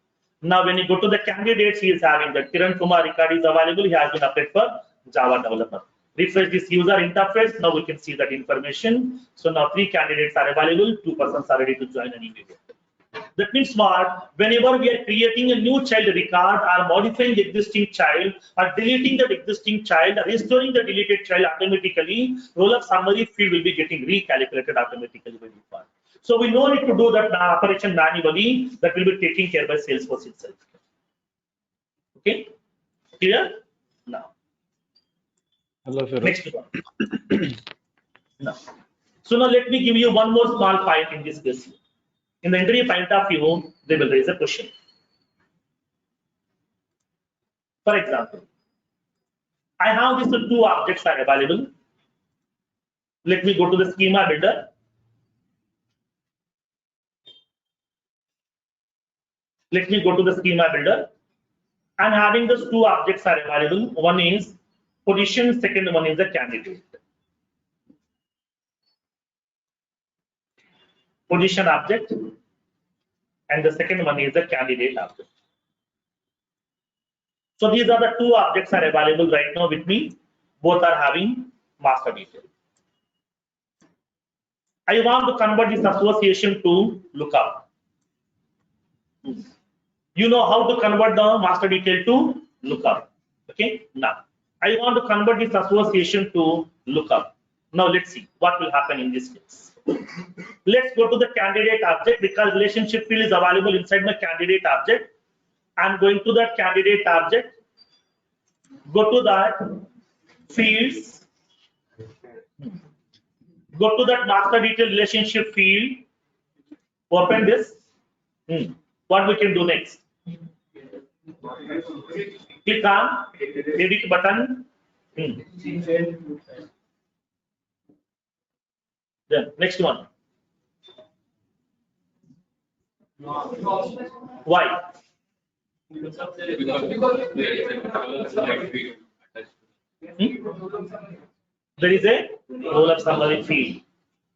Now, when you go to the candidates, he is having that Kiran Kumar record is available. He has been applied for Java developer. Refresh this user interface. Now we can see that information. So now 3 candidates are available. 2 persons are ready to join an immediate. That means what? Whenever we are creating a new child record or modifying the existing child or deleting the existing child or restoring the deleted child, automatically roll-up summary field will be getting recalculated automatically by default. So we no need to do that operation manually. That will be taken care by Salesforce itself. Okay, clear? Now, Hello, sir. next one. Now, so now let me give you one more small point in this case. In the interview point of view, they will raise a question. For example, I have these 2 objects are available. Let me go to the schema builder. Let me go to the schema builder. I'm having those 2 objects are available. One is position, second one is the candidate. Position object, and the second one is the candidate object. So these are the 2 objects are available right now with me. Both are having master detail. I want to convert this association to lookup. You know how to convert the master detail to lookup. Okay, now I want to convert this association to lookup. Now let's see what will happen in this case. Let's go to the candidate object because relationship field is available inside my candidate object. I'm going to that candidate object. Go to that fields. Go to that master detail relationship field. Open this. What we can do next? Click on edit button. Then next one. Why? There is a roll-up summary field.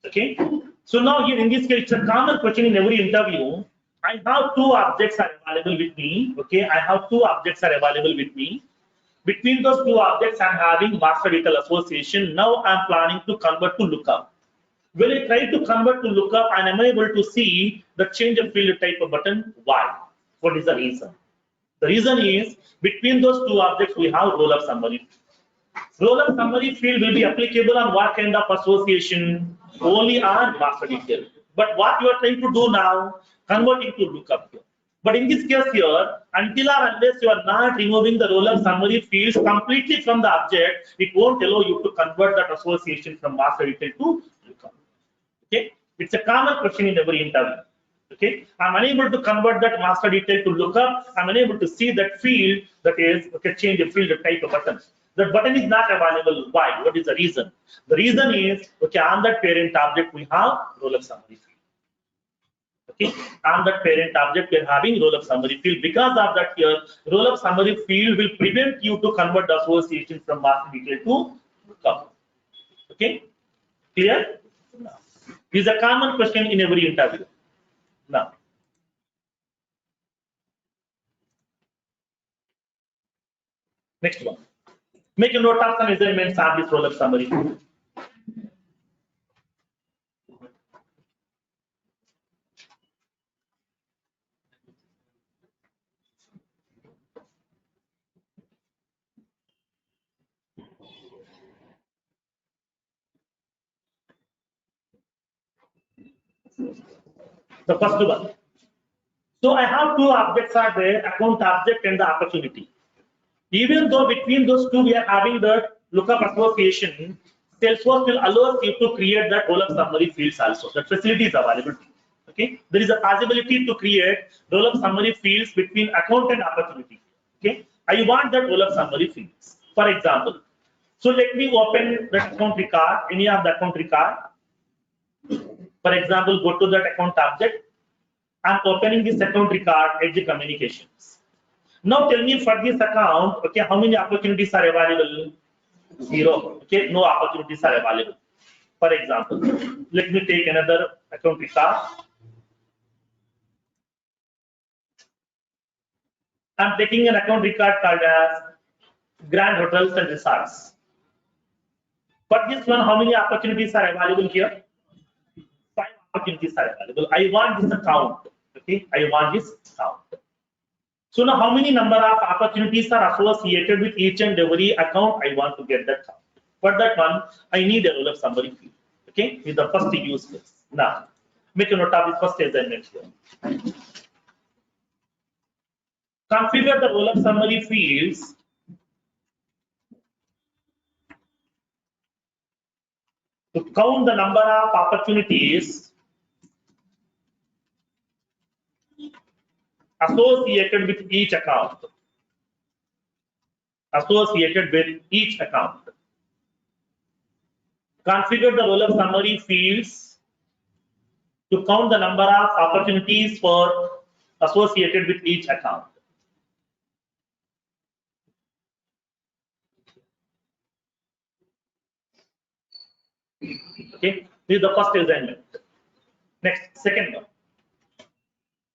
Okay. So now here in this case, it's a common question in every interview. I have two objects are available with me. Okay, I have two objects are available with me. Between those two objects, I'm having master detail association. Now I'm planning to convert to lookup. When I try to convert to lookup, and I'm able to see the change of field type of button. Why? What is the reason? The reason is between those two objects we have roll-up summary. Roll-up summary field will be applicable on what kind of association? Only on master detail. But what you are trying to do now, converting to lookup here. But in this case here, until or unless you are not removing the roll-up summary fields completely from the object, it won't allow you to convert that association from master detail to lookup. Okay, it's a common question in every interview. Okay, I'm unable to convert that master detail to lookup. I'm unable to see that field that is change the field type of button. That button is not available. Why? What is the reason? The reason is on that parent object we have roll-up summary field. Okay, on that parent object we are having roll-up summary field. Because of that here, roll-up summary field will prevent you to convert the association from master detail to lookup. Okay, clear? This is a common question in every interview. Now, next one. Make a note of some assignments on this roll-up summary. The first one. So I have two objects are there, account object and the opportunity. Even though between those two we are having the lookup association, Salesforce will allow you to create that roll-up summary fields also. That facility is available. Okay, there is a possibility to create roll-up summary fields between account and opportunity. Okay, I want that roll-up summary fields. For example, so let me open that account record, any of the account record. For example, go to that account object. I'm opening this account record Edge Communications. Now tell me for this account, okay, how many opportunities are available? 0. Okay, no opportunities are available. For example, let me take another account record. I'm taking an account record called as Grand Hotels and Resorts. For this one, how many opportunities are available here? 5 opportunities are available. I want this account. Okay, I want this account. So now how many number of opportunities are associated with each and every account? I want to get that count. For that one, I need a roll-up summary field. Okay, with the first use case. Now, make a note of the first assignment here. Configure the roll-up summary fields to count the number of opportunities associated with each account. Associated with each account. Configure the roll-up summary fields to count the number of opportunities for associated with each account. Okay, this is the first assignment. Next, second one.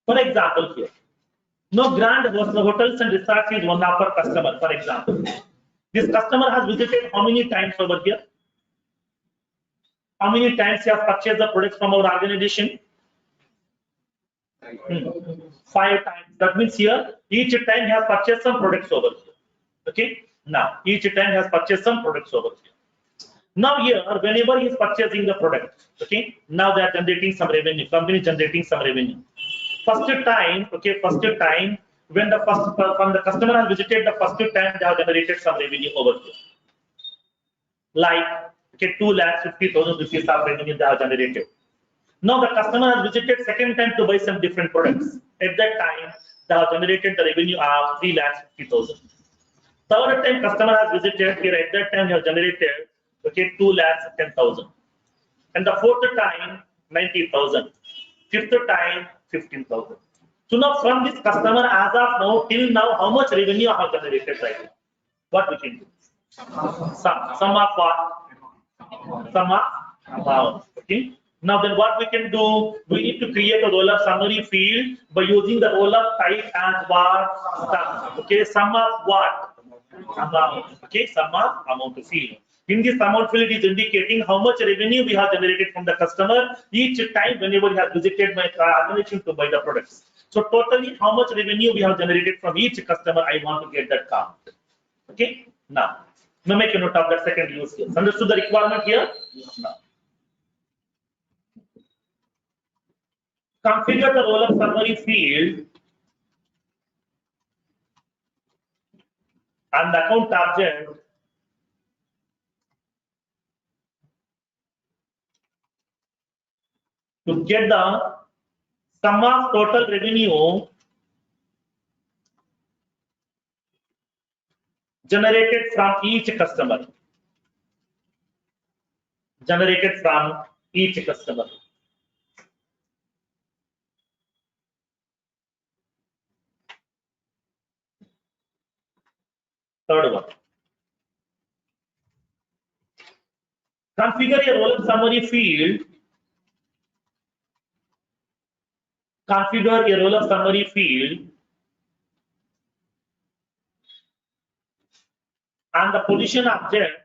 For example, here, no Grand Hotels and Resorts is one of our customer. For example, this customer has visited how many times over here? How many times he has purchased the products from our organization? 5 times. That means here each time he has purchased some products over here. Okay. Now each time he has purchased some products over here. Now here, whenever he is purchasing the product, okay, now they are generating some revenue. Company is generating some revenue. First time, okay, first time when the customer has visited the first time, they have generated some revenue over here. Like, okay, 2,50,000 rupees of revenue they have generated. Now the customer has visited second time to buy some different products. At that time, they have generated the revenue of 3,50,000. Third time customer has visited here, at that time he has generated, okay, 2,10,000. And the fourth time, 90,000. Fifth time, 15,000. So now from this customer, as of now, till now, how much revenue I have generated right now? What we can do? Sum of what? Sum of amount. Okay. Now then what we can do? We need to create a roll-up summary field by using the roll-up type as what? Sum. Okay. Sum of what? Amount. Okay. Sum of amount field. In this amount field, it is indicating how much revenue we have generated from the customer each time whenever he has visited my organization to buy the products. So totally, how much revenue we have generated from each customer, I want to get that count. Okay. Now make a note of that second use case. Understood the requirement here? Now. Configure the roll-up summary field and the account object to get the sum of total revenue generated from each customer. Generated from each customer. Third one. Configure a roll-up summary field. Configure a roll-up summary field and the position object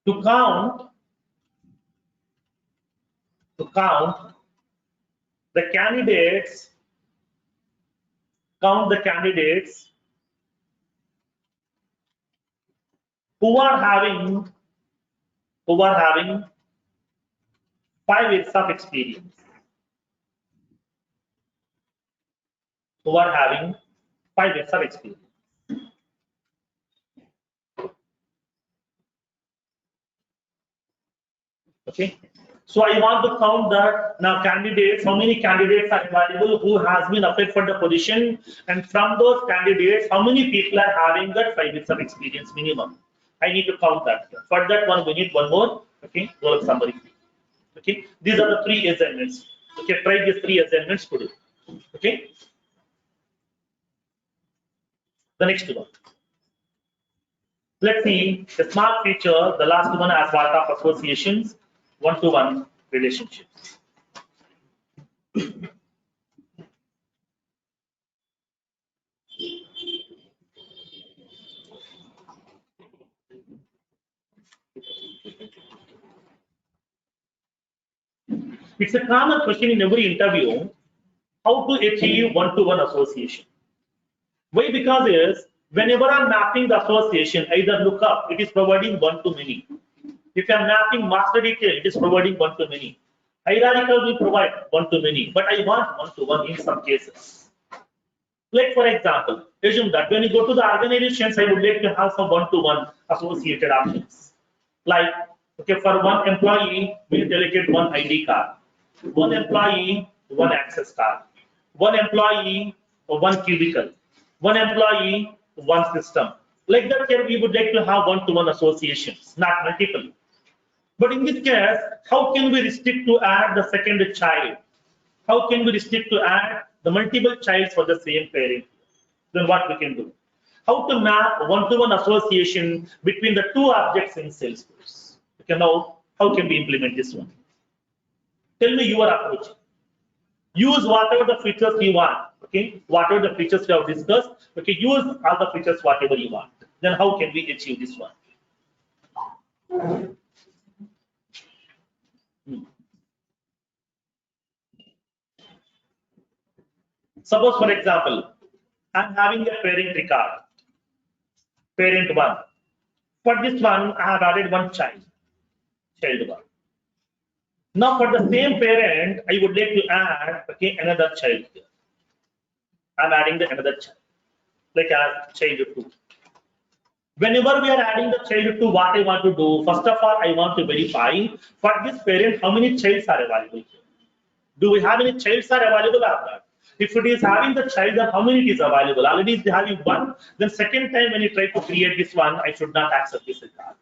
to count the candidates, who are having 5 years of experience. Who are having 5 years of experience. Okay. So I want to count that now candidates, how many candidates are available who has been applied for the position, and from those candidates, how many people are having that 5 years of experience minimum. I need to count that here. For that one, we need one more. Okay, roll-up summary. Okay, these are the 3 assignments. Okay, try these 3 assignments today. Okay. The next one. Let's see the smart feature. The last one as part of associations, one-to-one relationships. It's a common question in every interview, how to achieve one-to-one association. Why? Because is whenever I'm mapping the association, either look up, it is providing one-to-many. If I'm mapping master detail, it is providing one-to-many. Hierarchical will provide one-to-many, but I want one-to-one in some cases. Like for example, assume that when you go to the organizations, I would like to have some one-to-one associated options. Like, okay, for one employee, we delegate one ID card. One employee, one access card. One employee, one cubicle. One employee, one system. Like that here, we would like to have one-to-one associations, not multiple. But in this case, how can we restrict to add the second child? How can we restrict to add the multiple childs for the same parent? Then what we can do? How to map one-to-one association between the 2 objects in Salesforce? Okay, now how can we implement this one? Tell me your approach. use whatever the features you want. Okay, whatever the features we have discussed. Okay, use all the features whatever you want. Then how can we achieve this one? Suppose, for example, I'm having a parent record, parent 1. For this one, I have added one child 1. Now, for the same parent, I would like to add, okay, another child here. I'm adding another child, like as child 2. Whenever we are adding the child 2, what I want to do, first of all, I want to verify for this parent how many childs are available here. Do we have any childs are available or not? If it is having the child, then how many it is available? Already is having 1. Then second time when you try to create this one, I should not accept this record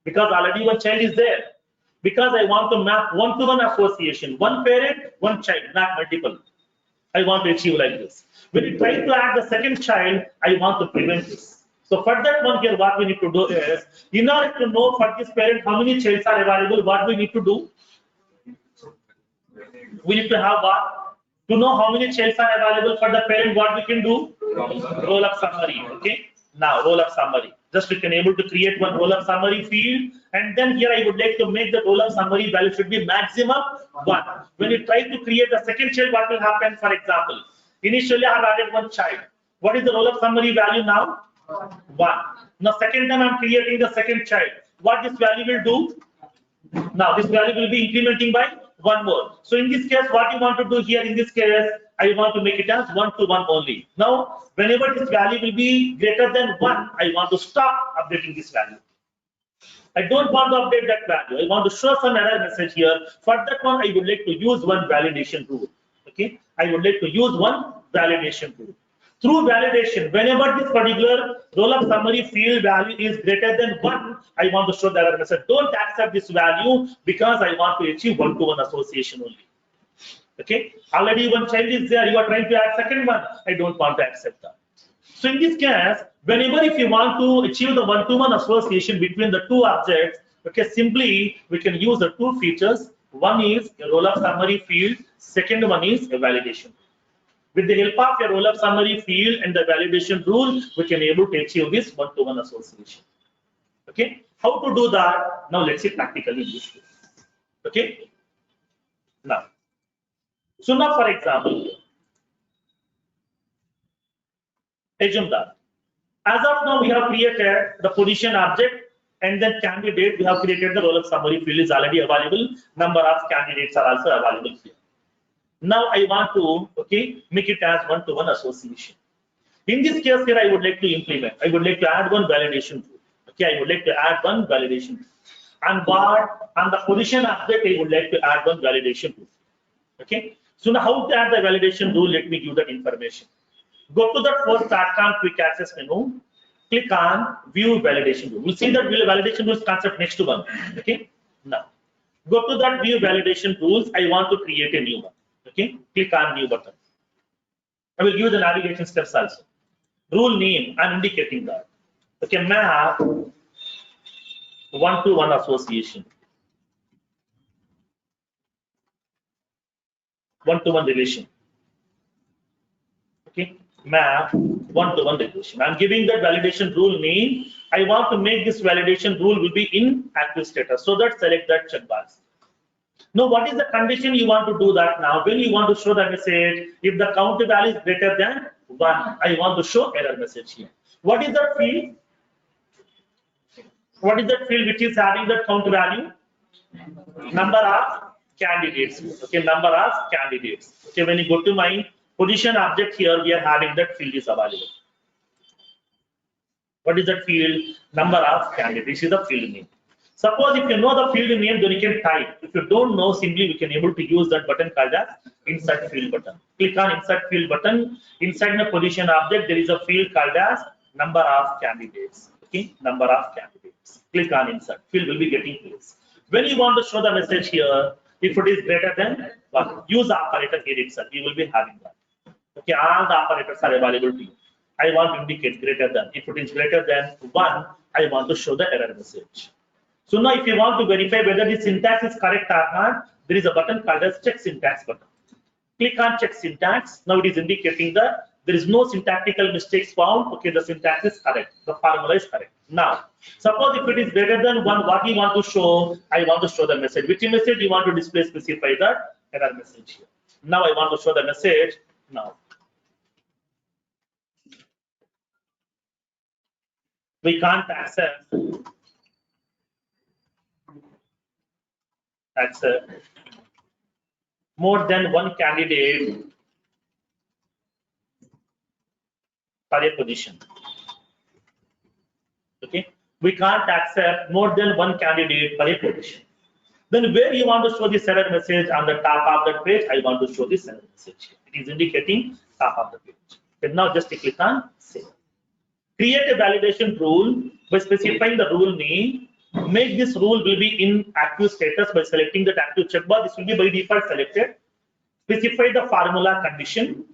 because already one child is there. Because I want to map one-to-one association, one parent, one child, not multiple. I want to achieve like this. When you try to add the second child, I want to prevent this. So for that one here, what we need to do is, in order to know for this parent how many childs are available, what we need to do? We need to have what? To know how many childs are available for the parent, what we can do? Roll-up summary. Okay. Now roll-up summary. Just we can able to create one roll-up summary field, and then here I would like to make the roll-up summary value should be maximum 1. When you try to create the second child, what will happen? For example, initially I have added one child. What is the roll-up summary value now? 1. Now second time I'm creating the second child. What this value will do? Now this value will be incrementing by 1 more. So in this case, what you want to do here in this case, I want to make it as 1-to-1 only. Now, whenever this value will be greater than 1, I want to stop updating this value. I don't want to update that value. I want to show some error message here. For that one, I would like to use one validation rule. Okay, I would like to use one validation rule. Through validation, whenever this particular roll-up summary field value is greater than 1, I want to show the error message. Don't accept this value because I want to achieve one-to-one association only. Okay, already one child is there, you are trying to add second one, I don't want to accept that. So in this case, whenever if you want to achieve the one-to-one association between the two objects, okay, simply we can use the two features. One is a roll-up summary field, second one is a validation. With the help of a roll-up summary field and the validation rule, we can able to achieve this one-to-one association. Okay, how to do that? Now let's see practically in this case. Okay, now. So now, for example, assume that as of now we have created the position object and then candidate. We have created the roll-up summary field is already available. Number of candidates are also available here. Now I want to make it as one-to-one association. In this case here, I would like to implement. I would like to add one validation rule. Okay, I would like to add one validation rule. And what on the position object, I would like to add one validation rule. Okay. So now how to add the validation rule? Let me give that information. Go to that first StatCon quick access menu. Click on view validation rule. We'll see that validation rules concept next to one. Okay. Now go to that view validation rules. I want to create a new one. Okay. Click on new button. I will give the navigation steps also. Rule name, I'm indicating that. Okay, map one-to-one association. One-to-one relation. Okay, map one-to-one relation. I'm giving that validation rule name. I want to make this validation rule will be in active status. So that select that checkbox. Now, what is the condition you want to do that now? When you want to show the message, if the count value is greater than 1, I want to show error message here. What is that field? What is that field which is having that count value? Number of candidates. Okay, number of candidates. Okay, when you go to my position object here, we are having that field is available. What is that field? Number of candidates. This is the field name. Suppose if you know the field name, then you can type. If you don't know, simply we can able to use that button called as insert field button. Click on insert field button. Inside the position object, there is a field called as number of candidates. Okay, number of candidates. Click on insert. Field will be getting placed. When you want to show the message here, if it is greater than 1, use the operator here itself. You will be having that. Okay, all the operators are available to you. I want to indicate greater than. If it is greater than 1, I want to show the error message. So now if you want to verify whether the syntax is correct or not, there is a button called as check syntax button. Click on check syntax. Now it is indicating that there is no syntactical mistakes found. Okay, the syntax is correct. The formula is correct. Now, suppose if it is greater than 1, what we want to show? I want to show the message. Which message you want to display? Specify the error message here. Now I want to show the message. Now we can't accept more than one candidate for a position. Okay, we can't accept more than one candidate for a position. Then where you want to show this error message? On the top of the page, I want to show this error message. It is indicating top of the page. Okay, now just click on save. Create a validation rule by specifying the rule name. Make this rule will be in active status by selecting that active checkbox. This will be by default selected. Specify the formula condition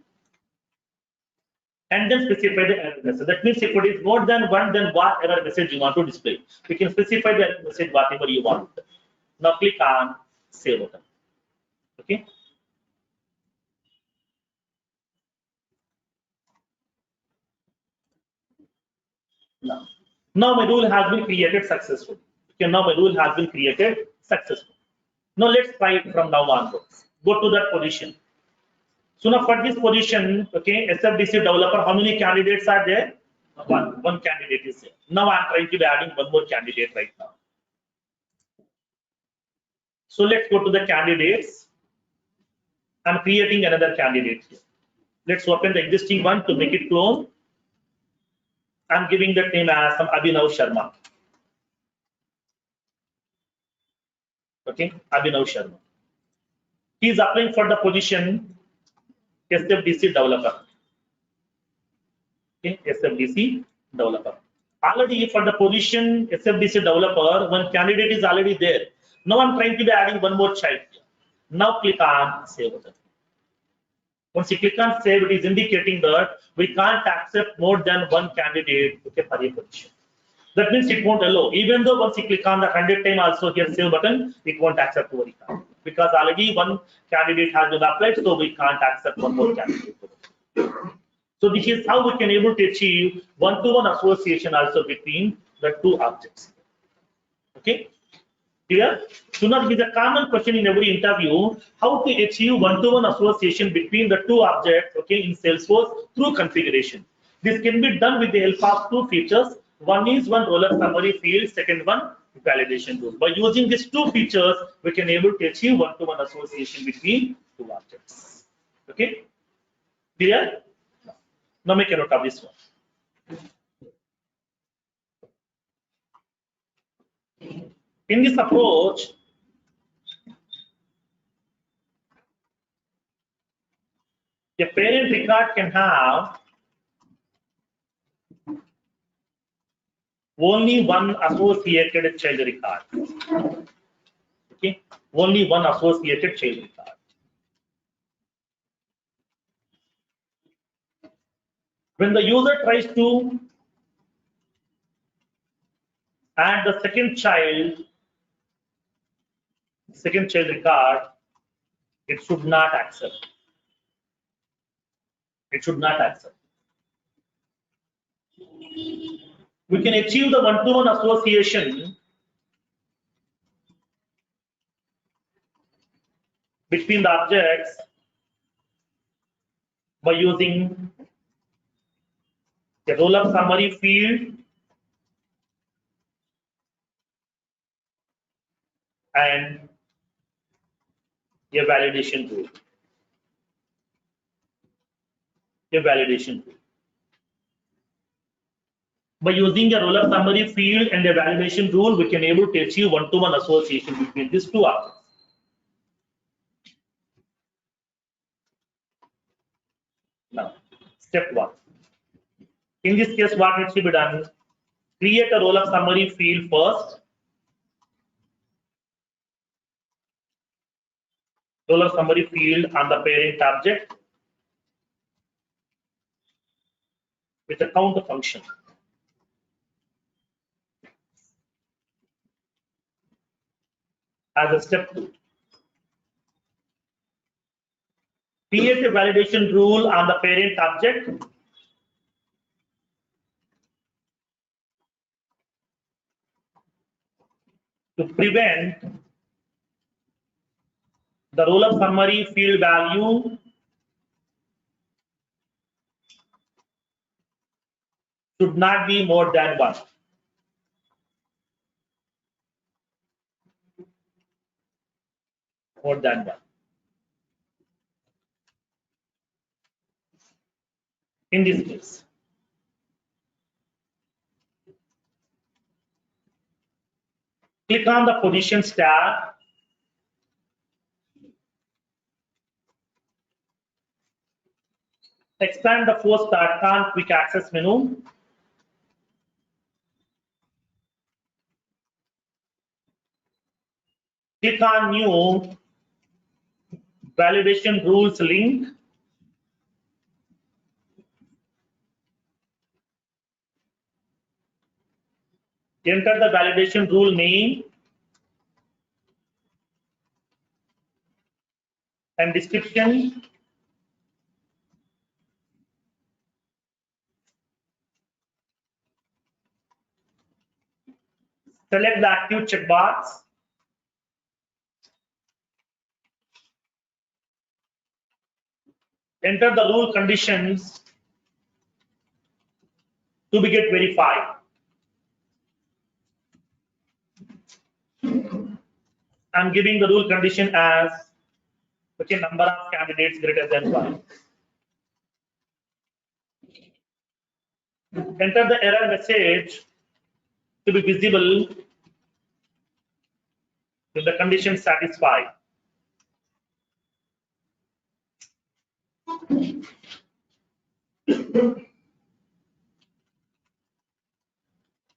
and then specify the error message. That means if it is more than one, then what error message you want to display. You can specify the error message whatever you want. Now click on save button. Okay. Now my rule has been created successfully. Okay, now my rule has been created successfully. Now let's try it from now onwards. Go to that position. So now for this position, okay, SFDC developer, how many candidates are there? One candidate is there. Now I'm trying to be adding one more candidate right now. So let's go to the candidates. I'm creating another candidate here. Let's open the existing one to make it clone. I'm giving that name as some Abhinav Sharma. Okay, Abhinav Sharma. He is applying for the position SFDC developer. Okay, SFDC developer. Already for the position SFDC developer, one candidate is already there. Now I'm trying to be adding one more child. Now click on save button. Once you click on save, it is indicating that we can't accept more than one candidate, okay, for a position. That means it won't allow. Even though once you click on the 100 time also here save button, it won't accept over here. Because already one candidate has been applied, so we can't accept one more candidate. So this is how we can able to achieve one-to-one association also between the two objects. Okay, clear? So now it is a common question in every interview: how to achieve one-to-one association between the two objects? Okay, in Salesforce through configuration. This can be done with the help of two features. One is one roller summary field. Second one validation rule. By using these two features, we can able to achieve one-to-one association between two objects. Okay, clear? Now make a note of this one. In this approach, a parent record can have only one associated child record. Okay, only one associated child record. When the user tries to add the second child record, it should not accept. It should not accept. We can achieve the one-to-one association between the objects by using a roll-up summary field and a validation rule. By using a roll-up summary field and a validation rule, we can able to achieve one-to-one association between these two objects. Now, step 1. In this case, what needs to be done? Create a roll-up summary field first. Roll-up summary field on the parent object with a count function. As a step 2. Create a validation rule on the parent object. To prevent the roll up summary field value should not be more than 1. More than 1. In this case. Click on the Positions tab. Expand the force icon quick access menu. Click on New Validation Rules link. Enter the validation rule name and description. Select the active checkbox. Enter the rule conditions to be get verified. I'm giving the rule condition as number of candidates greater than 1. Enter the error message to be visible if the condition satisfied.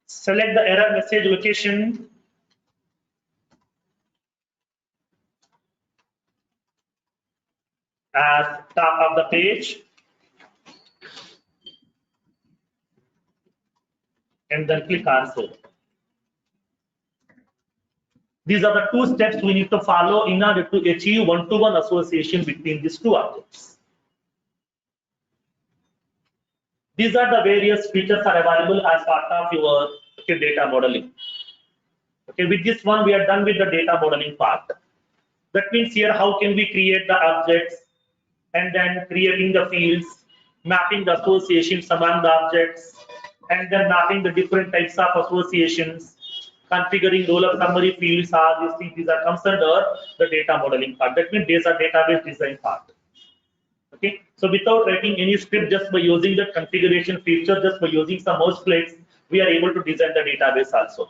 Select the error message location as top of the page and then click on Save. These are the 2 steps we need to follow in order to achieve one-to-one association between these 2 objects. These are the various features are available as part of your data modeling. With this one, we are done with the data modeling part. That means here, how can we create the objects and then creating the fields, mapping the associations among the objects, and then mapping the different types of associations, configuring roll-up summary fields, all these things are considered the data modeling part. That means these are database design part. So without writing any script, just by using the configuration feature, just by using some mouse clicks, we are able to design the database also.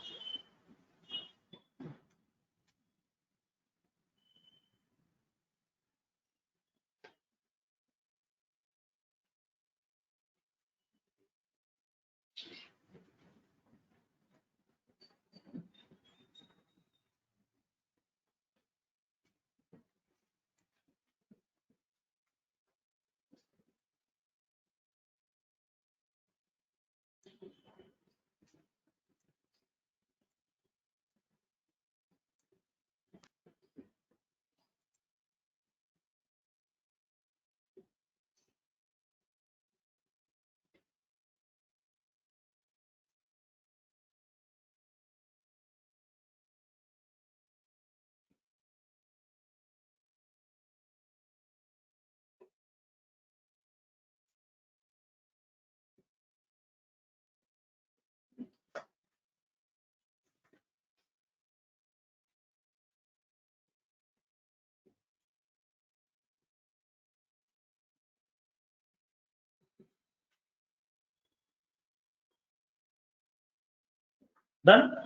Done?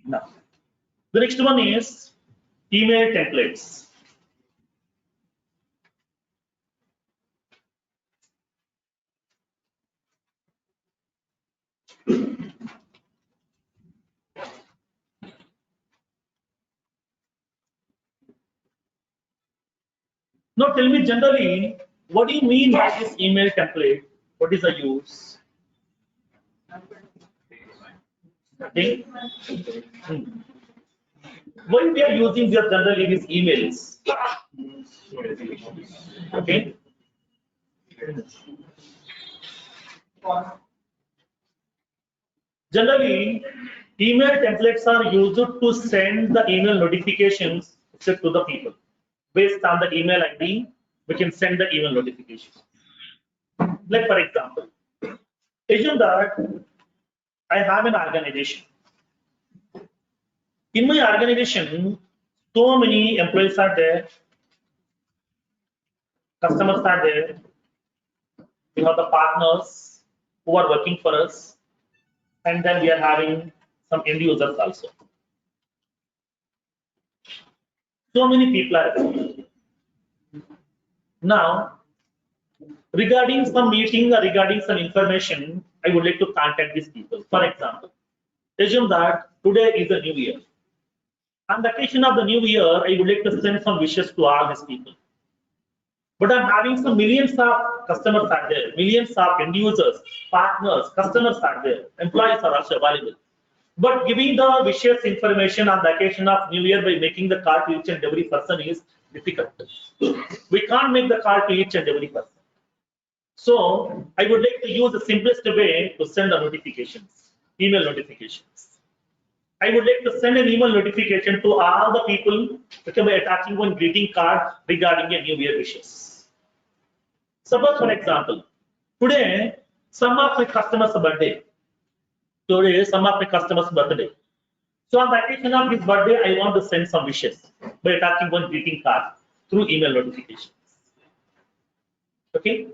No. The next one is email templates. Now tell me generally, what do you mean by this email template? What is the use? Okay. Why we are using this generally these emails? Okay. Generally, email templates are used to send the email notifications to the people. Based on the email ID, we can send the email notification. Like for example, assume that I have an organization. In my organization, so many employees are there, customers are there, we have the partners who are working for us, and then we are having some end users also. So many people are there. Now, regarding some meeting or regarding some information, I would like to contact these people. For example, assume that today is a new year. On the occasion of the new year, I would like to send some wishes to all these people. But I'm having some millions of customers are there, millions of end users, partners, customers are there, employees are also available. But giving the wishes information on the occasion of New Year by making the call to each and every person is difficult. We can't make the call to each and every person. So I would like to use the simplest way to send the notifications, email notifications. I would like to send an email notification to all the people by attaching one greeting card regarding a New Year wishes. Suppose, for example, today some of my customers' birthday. Today is some of my customers' birthday. So on the occasion of his birthday, I want to send some wishes by attaching one greeting card through email notifications. Okay.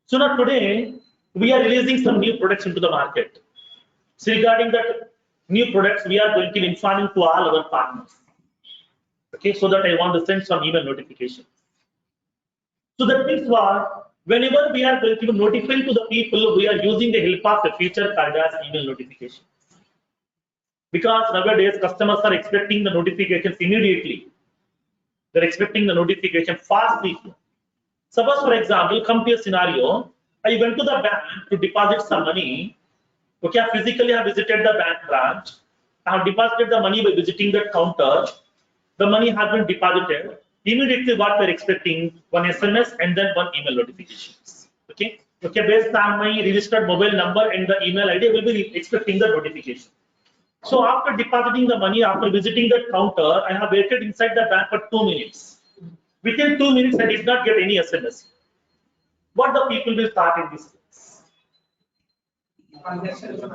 So now today we are releasing some new products into the market. So regarding that new products, we are going to inform to all our partners. Okay, so that I want to send some email notifications. So that means what? Whenever we are going to notify to the people, we are using the help of the feature called as email notification. Because nowadays customers are expecting the notifications immediately. They're expecting the notification fastly. Suppose, for example, come to a scenario, I went to the bank to deposit some money. Okay, I physically have visited the bank branch. I have deposited the money by visiting the counter. The money has been deposited. Immediately, what we're expecting, one SMS and then one email notifications. Okay, based on my registered mobile number and the email ID, will be expecting the notification. So after depositing the money, after visiting the counter, I have waited inside the bank for 2 minutes. Within 2 minutes, I did not get any SMS. What the people will start in this case?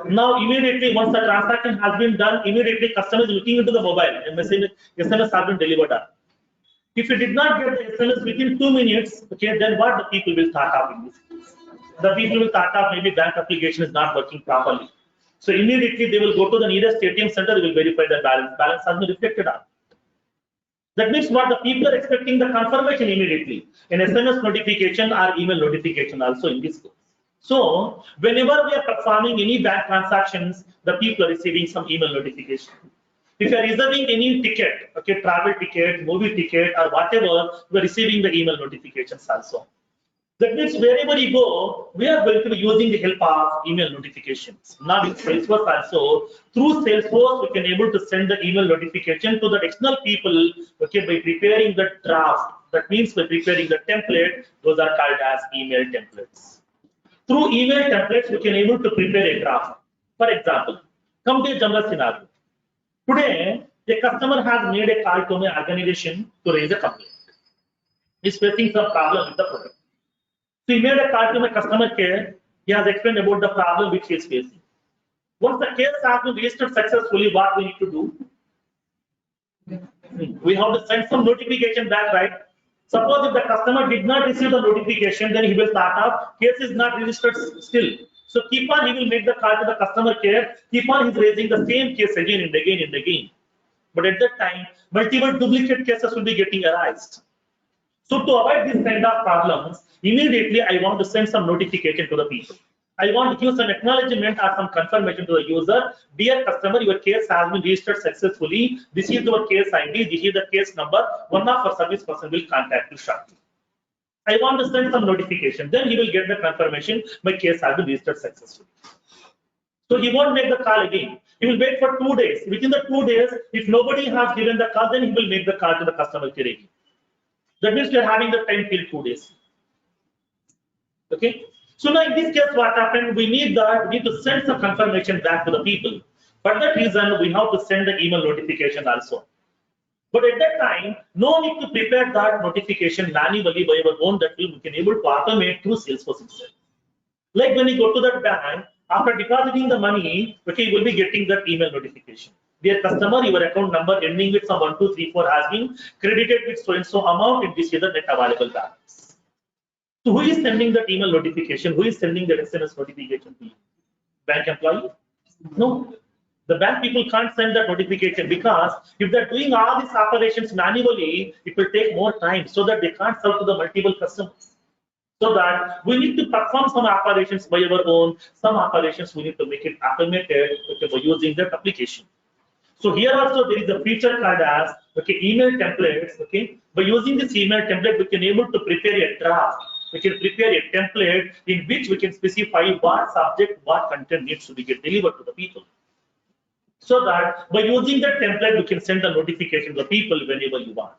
Now, immediately, once the transaction has been done, immediately customer is looking into the mobile and message SMS has been delivered. If you did not get the SMS within 2 minutes, okay, then what the people will start off in this case? The people will start off, maybe bank application is not working properly. So immediately they will go to the nearest ATM center, they will verify the balance. Balance has been reflected on. That means what the people are expecting the confirmation immediately. An SMS notification or email notification also in this case. So whenever we are performing any bank transactions, the people are receiving some email notification. If you are reserving any ticket, okay, travel ticket, movie ticket, or whatever, we are receiving the email notifications also. That means wherever you go, we are going to be using the help of email notifications. Now in Salesforce also, through Salesforce, we can able to send the email notification to the external people, okay, by preparing the draft. That means by preparing the template, those are called as email templates. Through email templates, we can able to prepare a draft. For example, come to a general scenario. Today, a customer has made a call to my organization to raise a complaint. He's facing some problem with the product. So he made a call to my customer care. He has explained about the problem which he is facing. Once the case has been registered successfully, what we need to do? We have to send some notification back, right? Suppose if the customer did not receive the notification, then he will start up. Case is not registered still. So keep on, he will make the call to the customer care. Keep on, he's raising the same case again and again and again. But at that time, multiple duplicate cases will be getting arised. So to avoid this kind of problems, immediately I want to send some notification to the people. I want to give some acknowledgement or some confirmation to the user. Dear customer, your case has been registered successfully. This is your case ID. This is the case number. One of our service person will contact you shortly. I want to send some notification. Then he will get the confirmation. My case has been registered successfully. So he won't make the call again. He will wait for 2 days. Within the 2 days, if nobody has given the call, then he will make the call to the customer care again. That means we are having the time till 2 days. Okay. So now in this case, what happened? We need to send some confirmation back to the people. For that reason, we have to send the email notification also. But at that time, no need to prepare that notification manually by our own. That we can able to automate through Salesforce itself. Like when you go to that bank, after depositing the money, okay, you will be getting that email notification. Dear customer, your account number ending with some 1234 has been credited with so and so amount, and this is the net available balance. So who is sending that email notification? Who is sending that SMS notification to you? Bank employee? No. The bank people can't send that notification because if they're doing all these operations manually, it will take more time so that they can't serve to the multiple customers. So that we need to perform some operations by our own, some operations we need to make it automated by using that application. So here also there is a feature called as email templates. Okay, by using this email template, we can able to prepare a draft. We can prepare a template in which we can specify what subject, what content needs to be delivered to the people. So that by using that template, we can send a notification to the people whenever you want.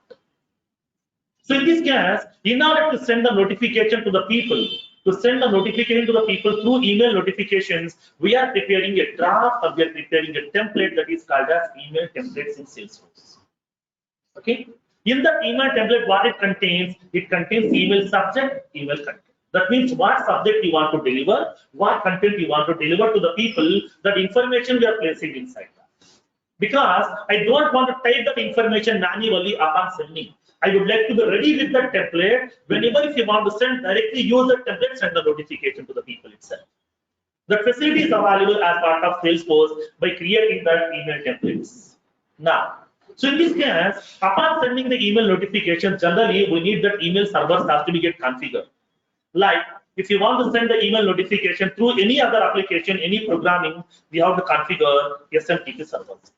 So in this case, in order to send the notification to the people, through email notifications, we are preparing a draft or we are preparing a template that is called as email templates in Salesforce. Okay. In the email template, what it contains email subject, email content. That means what subject you want to deliver, what content you want to deliver to the people, that information we are placing inside that. Because I don't want to type that information manually upon sending. I would like to be ready with that template. Whenever if you want to send, directly use the template, send the notification to the people itself. The facility is available as part of Salesforce by creating that email templates. Now, so in this case, upon sending the email notification, generally we need that email servers have to be get configured. Like if you want to send the email notification through any other application, any programming, we have to configure SMTP servers.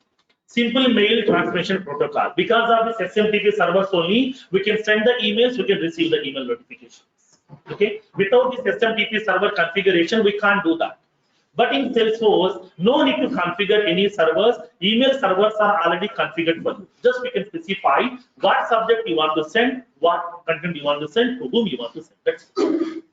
Simple mail transmission protocol. Because of this SMTP servers only, we can send the emails, we can receive the email notifications. Okay. Without this SMTP server configuration, we can't do that. But in Salesforce, no need to configure any servers. Email servers are already configured for you. Just we can specify what subject you want to send, what content you want to send, to whom you want to send. That's it.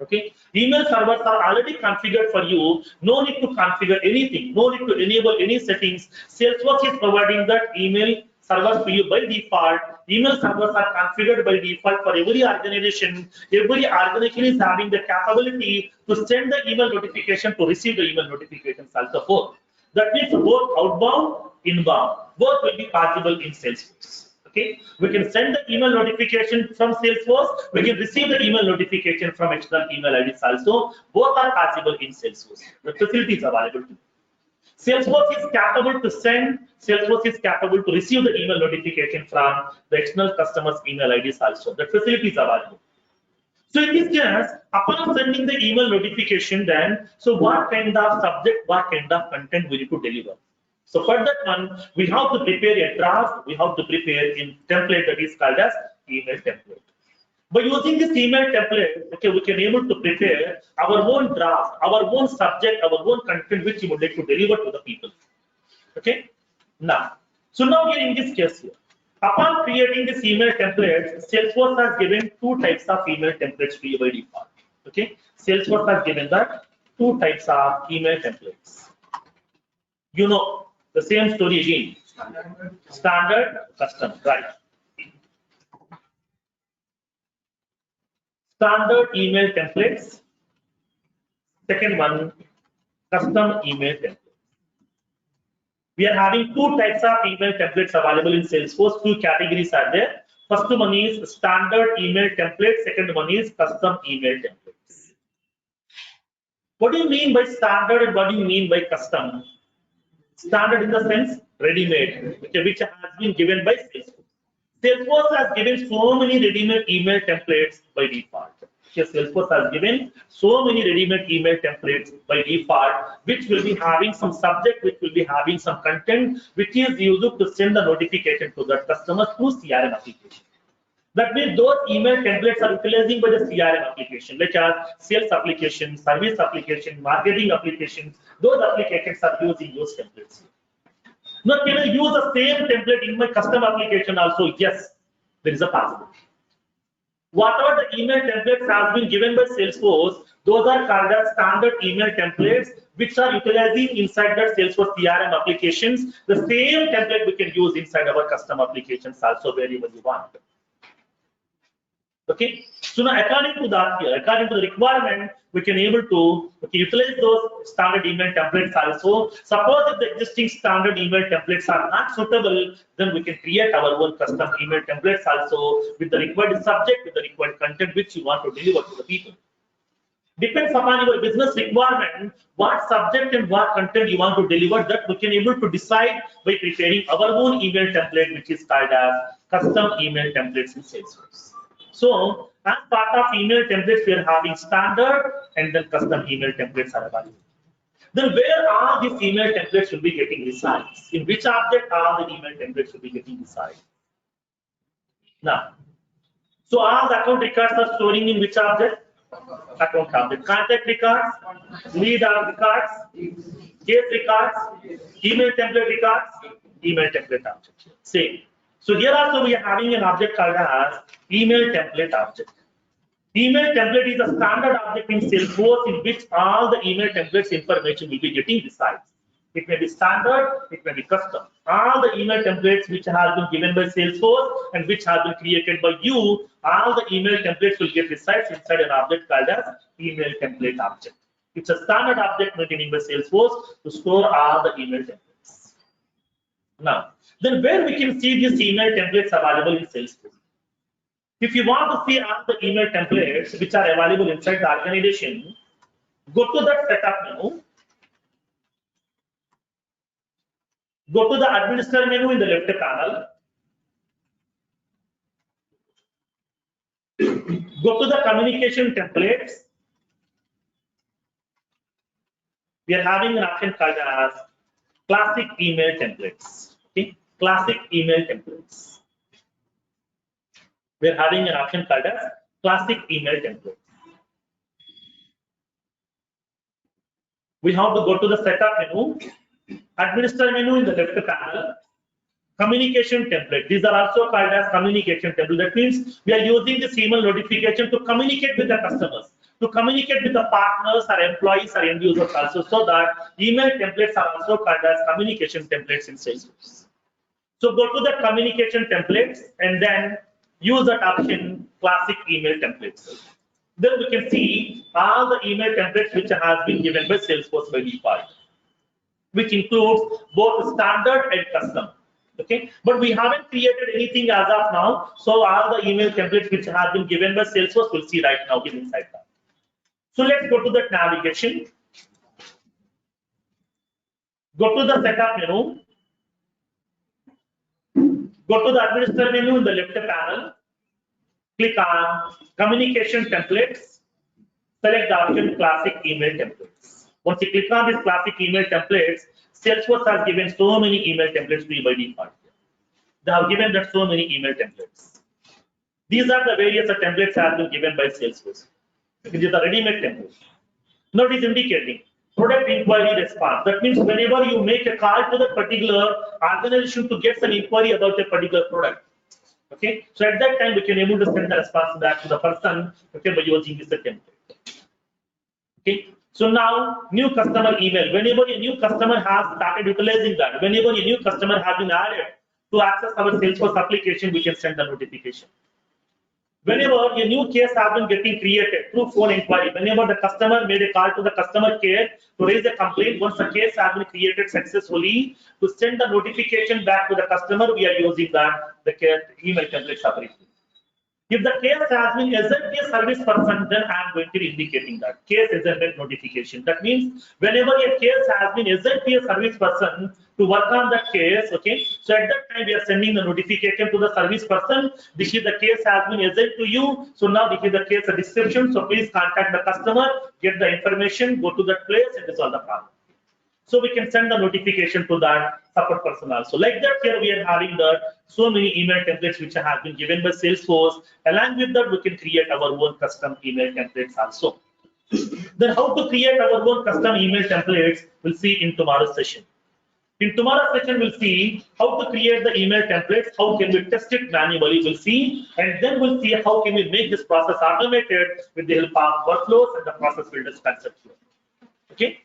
Okay. Email servers are already configured for you. No need to configure anything. No need to enable any settings. Salesforce is providing that email servers to you by default. Email servers are configured by default for every organization. Every organization is having the capability to send the email notification, to receive the email notifications also both. That means both outbound, inbound, both will be possible in Salesforce. Okay, we can send the email notification from Salesforce. We can receive the email notification from external email IDs also. Both are possible in Salesforce. The facility is available to you. Salesforce is capable to send. Salesforce is capable to receive the email notification from the external customers' email IDs also. The facility is available. So in this case, upon sending the email notification, then so what kind of subject, what kind of content we need to deliver? So for that one, we have to prepare a draft. We have to prepare a template that is called as email template. By using this email template, okay, we can able to prepare our own draft, our own subject, our own content which we would like to deliver to the people. Okay. Now, so now here in this case here, upon creating this email template, Salesforce has given two types of email templates to you by default. Okay. Salesforce has given that two types of email templates. You know, the same story again. Standard, custom, right? Standard email templates. Second one, custom email templates. We are having two types of email templates available in Salesforce. Two categories are there. First one is standard email template. Second one is custom email templates. What do you mean by standard and what do you mean by custom? Standard in the sense ready-made, which has been given by Salesforce. Salesforce has given so many ready-made email templates by default. Salesforce has given so many ready-made email templates by default, which will be having some subject, which will be having some content, which is used to send the notification to the customer through CRM application. That means those email templates are utilizing by the CRM application, like as sales application, service application, marketing applications. Those applications are using those templates. Now, can I use the same template in my custom application also? Yes, there is a possibility. Whatever the email templates has been given by Salesforce, those are called as standard email templates, which are utilizing inside the Salesforce CRM applications. The same template we can use inside our custom applications also wherever you want. Okay, so now according to that here, according to the requirement, we can able to utilize those standard email templates also. Suppose if the existing standard email templates are not suitable, then we can create our own custom email templates also with the required subject, with the required content which you want to deliver to the people. Depends upon your business requirement, what subject and what content you want to deliver, that we can able to decide by preparing our own email template, which is called as custom email templates in Salesforce. So, as part of email templates, we are having standard and then custom email templates are available. Then where are these email templates will be getting results? In which object are the email templates will be getting results? Now, so all the account records are storing in which object? Account object. Contact records, lead records, case records, email template records, email template object. Same. So here also we are having an object called as email template object. Email template is a standard object in Salesforce in which all the email templates information will be getting resides. It may be standard, it may be custom. All the email templates which have been given by Salesforce and which have been created by you, all the email templates will get resides inside an object called as email template object. It's a standard object maintained by Salesforce to store all the email templates. Now, then where we can see these email templates available in Salesforce? If you want to see all the email templates which are available inside the organization, go to that setup menu. Go to the administrator menu in the left panel. Go to the communication templates. We are having an option called as classic email templates. Okay, classic email templates. We are having an option called as classic email templates. We have to go to the setup menu, administrator menu in the left panel, communication template. These are also called as communication template. That means we are using this email notification to communicate with the customers, to communicate with the partners or employees or end users also, so that email templates are also called as communication templates in Salesforce. So go to the communication templates and then use that option classic email templates. Then we can see all the email templates which has been given by Salesforce by default, which includes both standard and custom. Okay, but we haven't created anything as of now. So all the email templates which have been given by Salesforce, we'll see right now inside that. So let's go to the navigation. Go to the setup menu. Go to the administrator menu in the left panel. Click on communication templates. Select the option classic email templates. Once you click on this classic email templates, Salesforce has given so many email templates to you by default. They have given that so many email templates. These are the various templates that have been given by Salesforce. These are ready-made templates. Now it is indicating product inquiry response. That means whenever you make a call to the particular organization to get an inquiry about a particular product, okay, so at that time we can able to send the response back to the person, okay, by using this template. Okay, so now new customer email. Whenever a new customer has started utilizing that, whenever a new customer has been added to access our Salesforce application, we can send a notification. Whenever a new case has been getting created through phone inquiry, whenever the customer made a call to the customer care to raise a complaint, once the case has been created successfully, to send the notification back to the customer, we are using that the email template separately. If the case has been assigned to a service person, then I am going to be indicating that case assignment notification. That means whenever a case has been assigned to a service person to work on that case, okay, so at that time we are sending the notification to the service person. This is the case has been assigned to you. So now this is the case description. So please contact the customer, get the information, go to that place and resolve the problem. So we can send the notification to that support person also. Like that, here we are having so many email templates which have been given by Salesforce. Along with that, we can create our own custom email templates also. Then how to create our own custom email templates, we'll see in tomorrow's session. In tomorrow's session, we'll see how to create the email templates, how can we test it manually, we'll see, and then we'll see how can we make this process automated with the help of workflows and the process builders concept. Okay.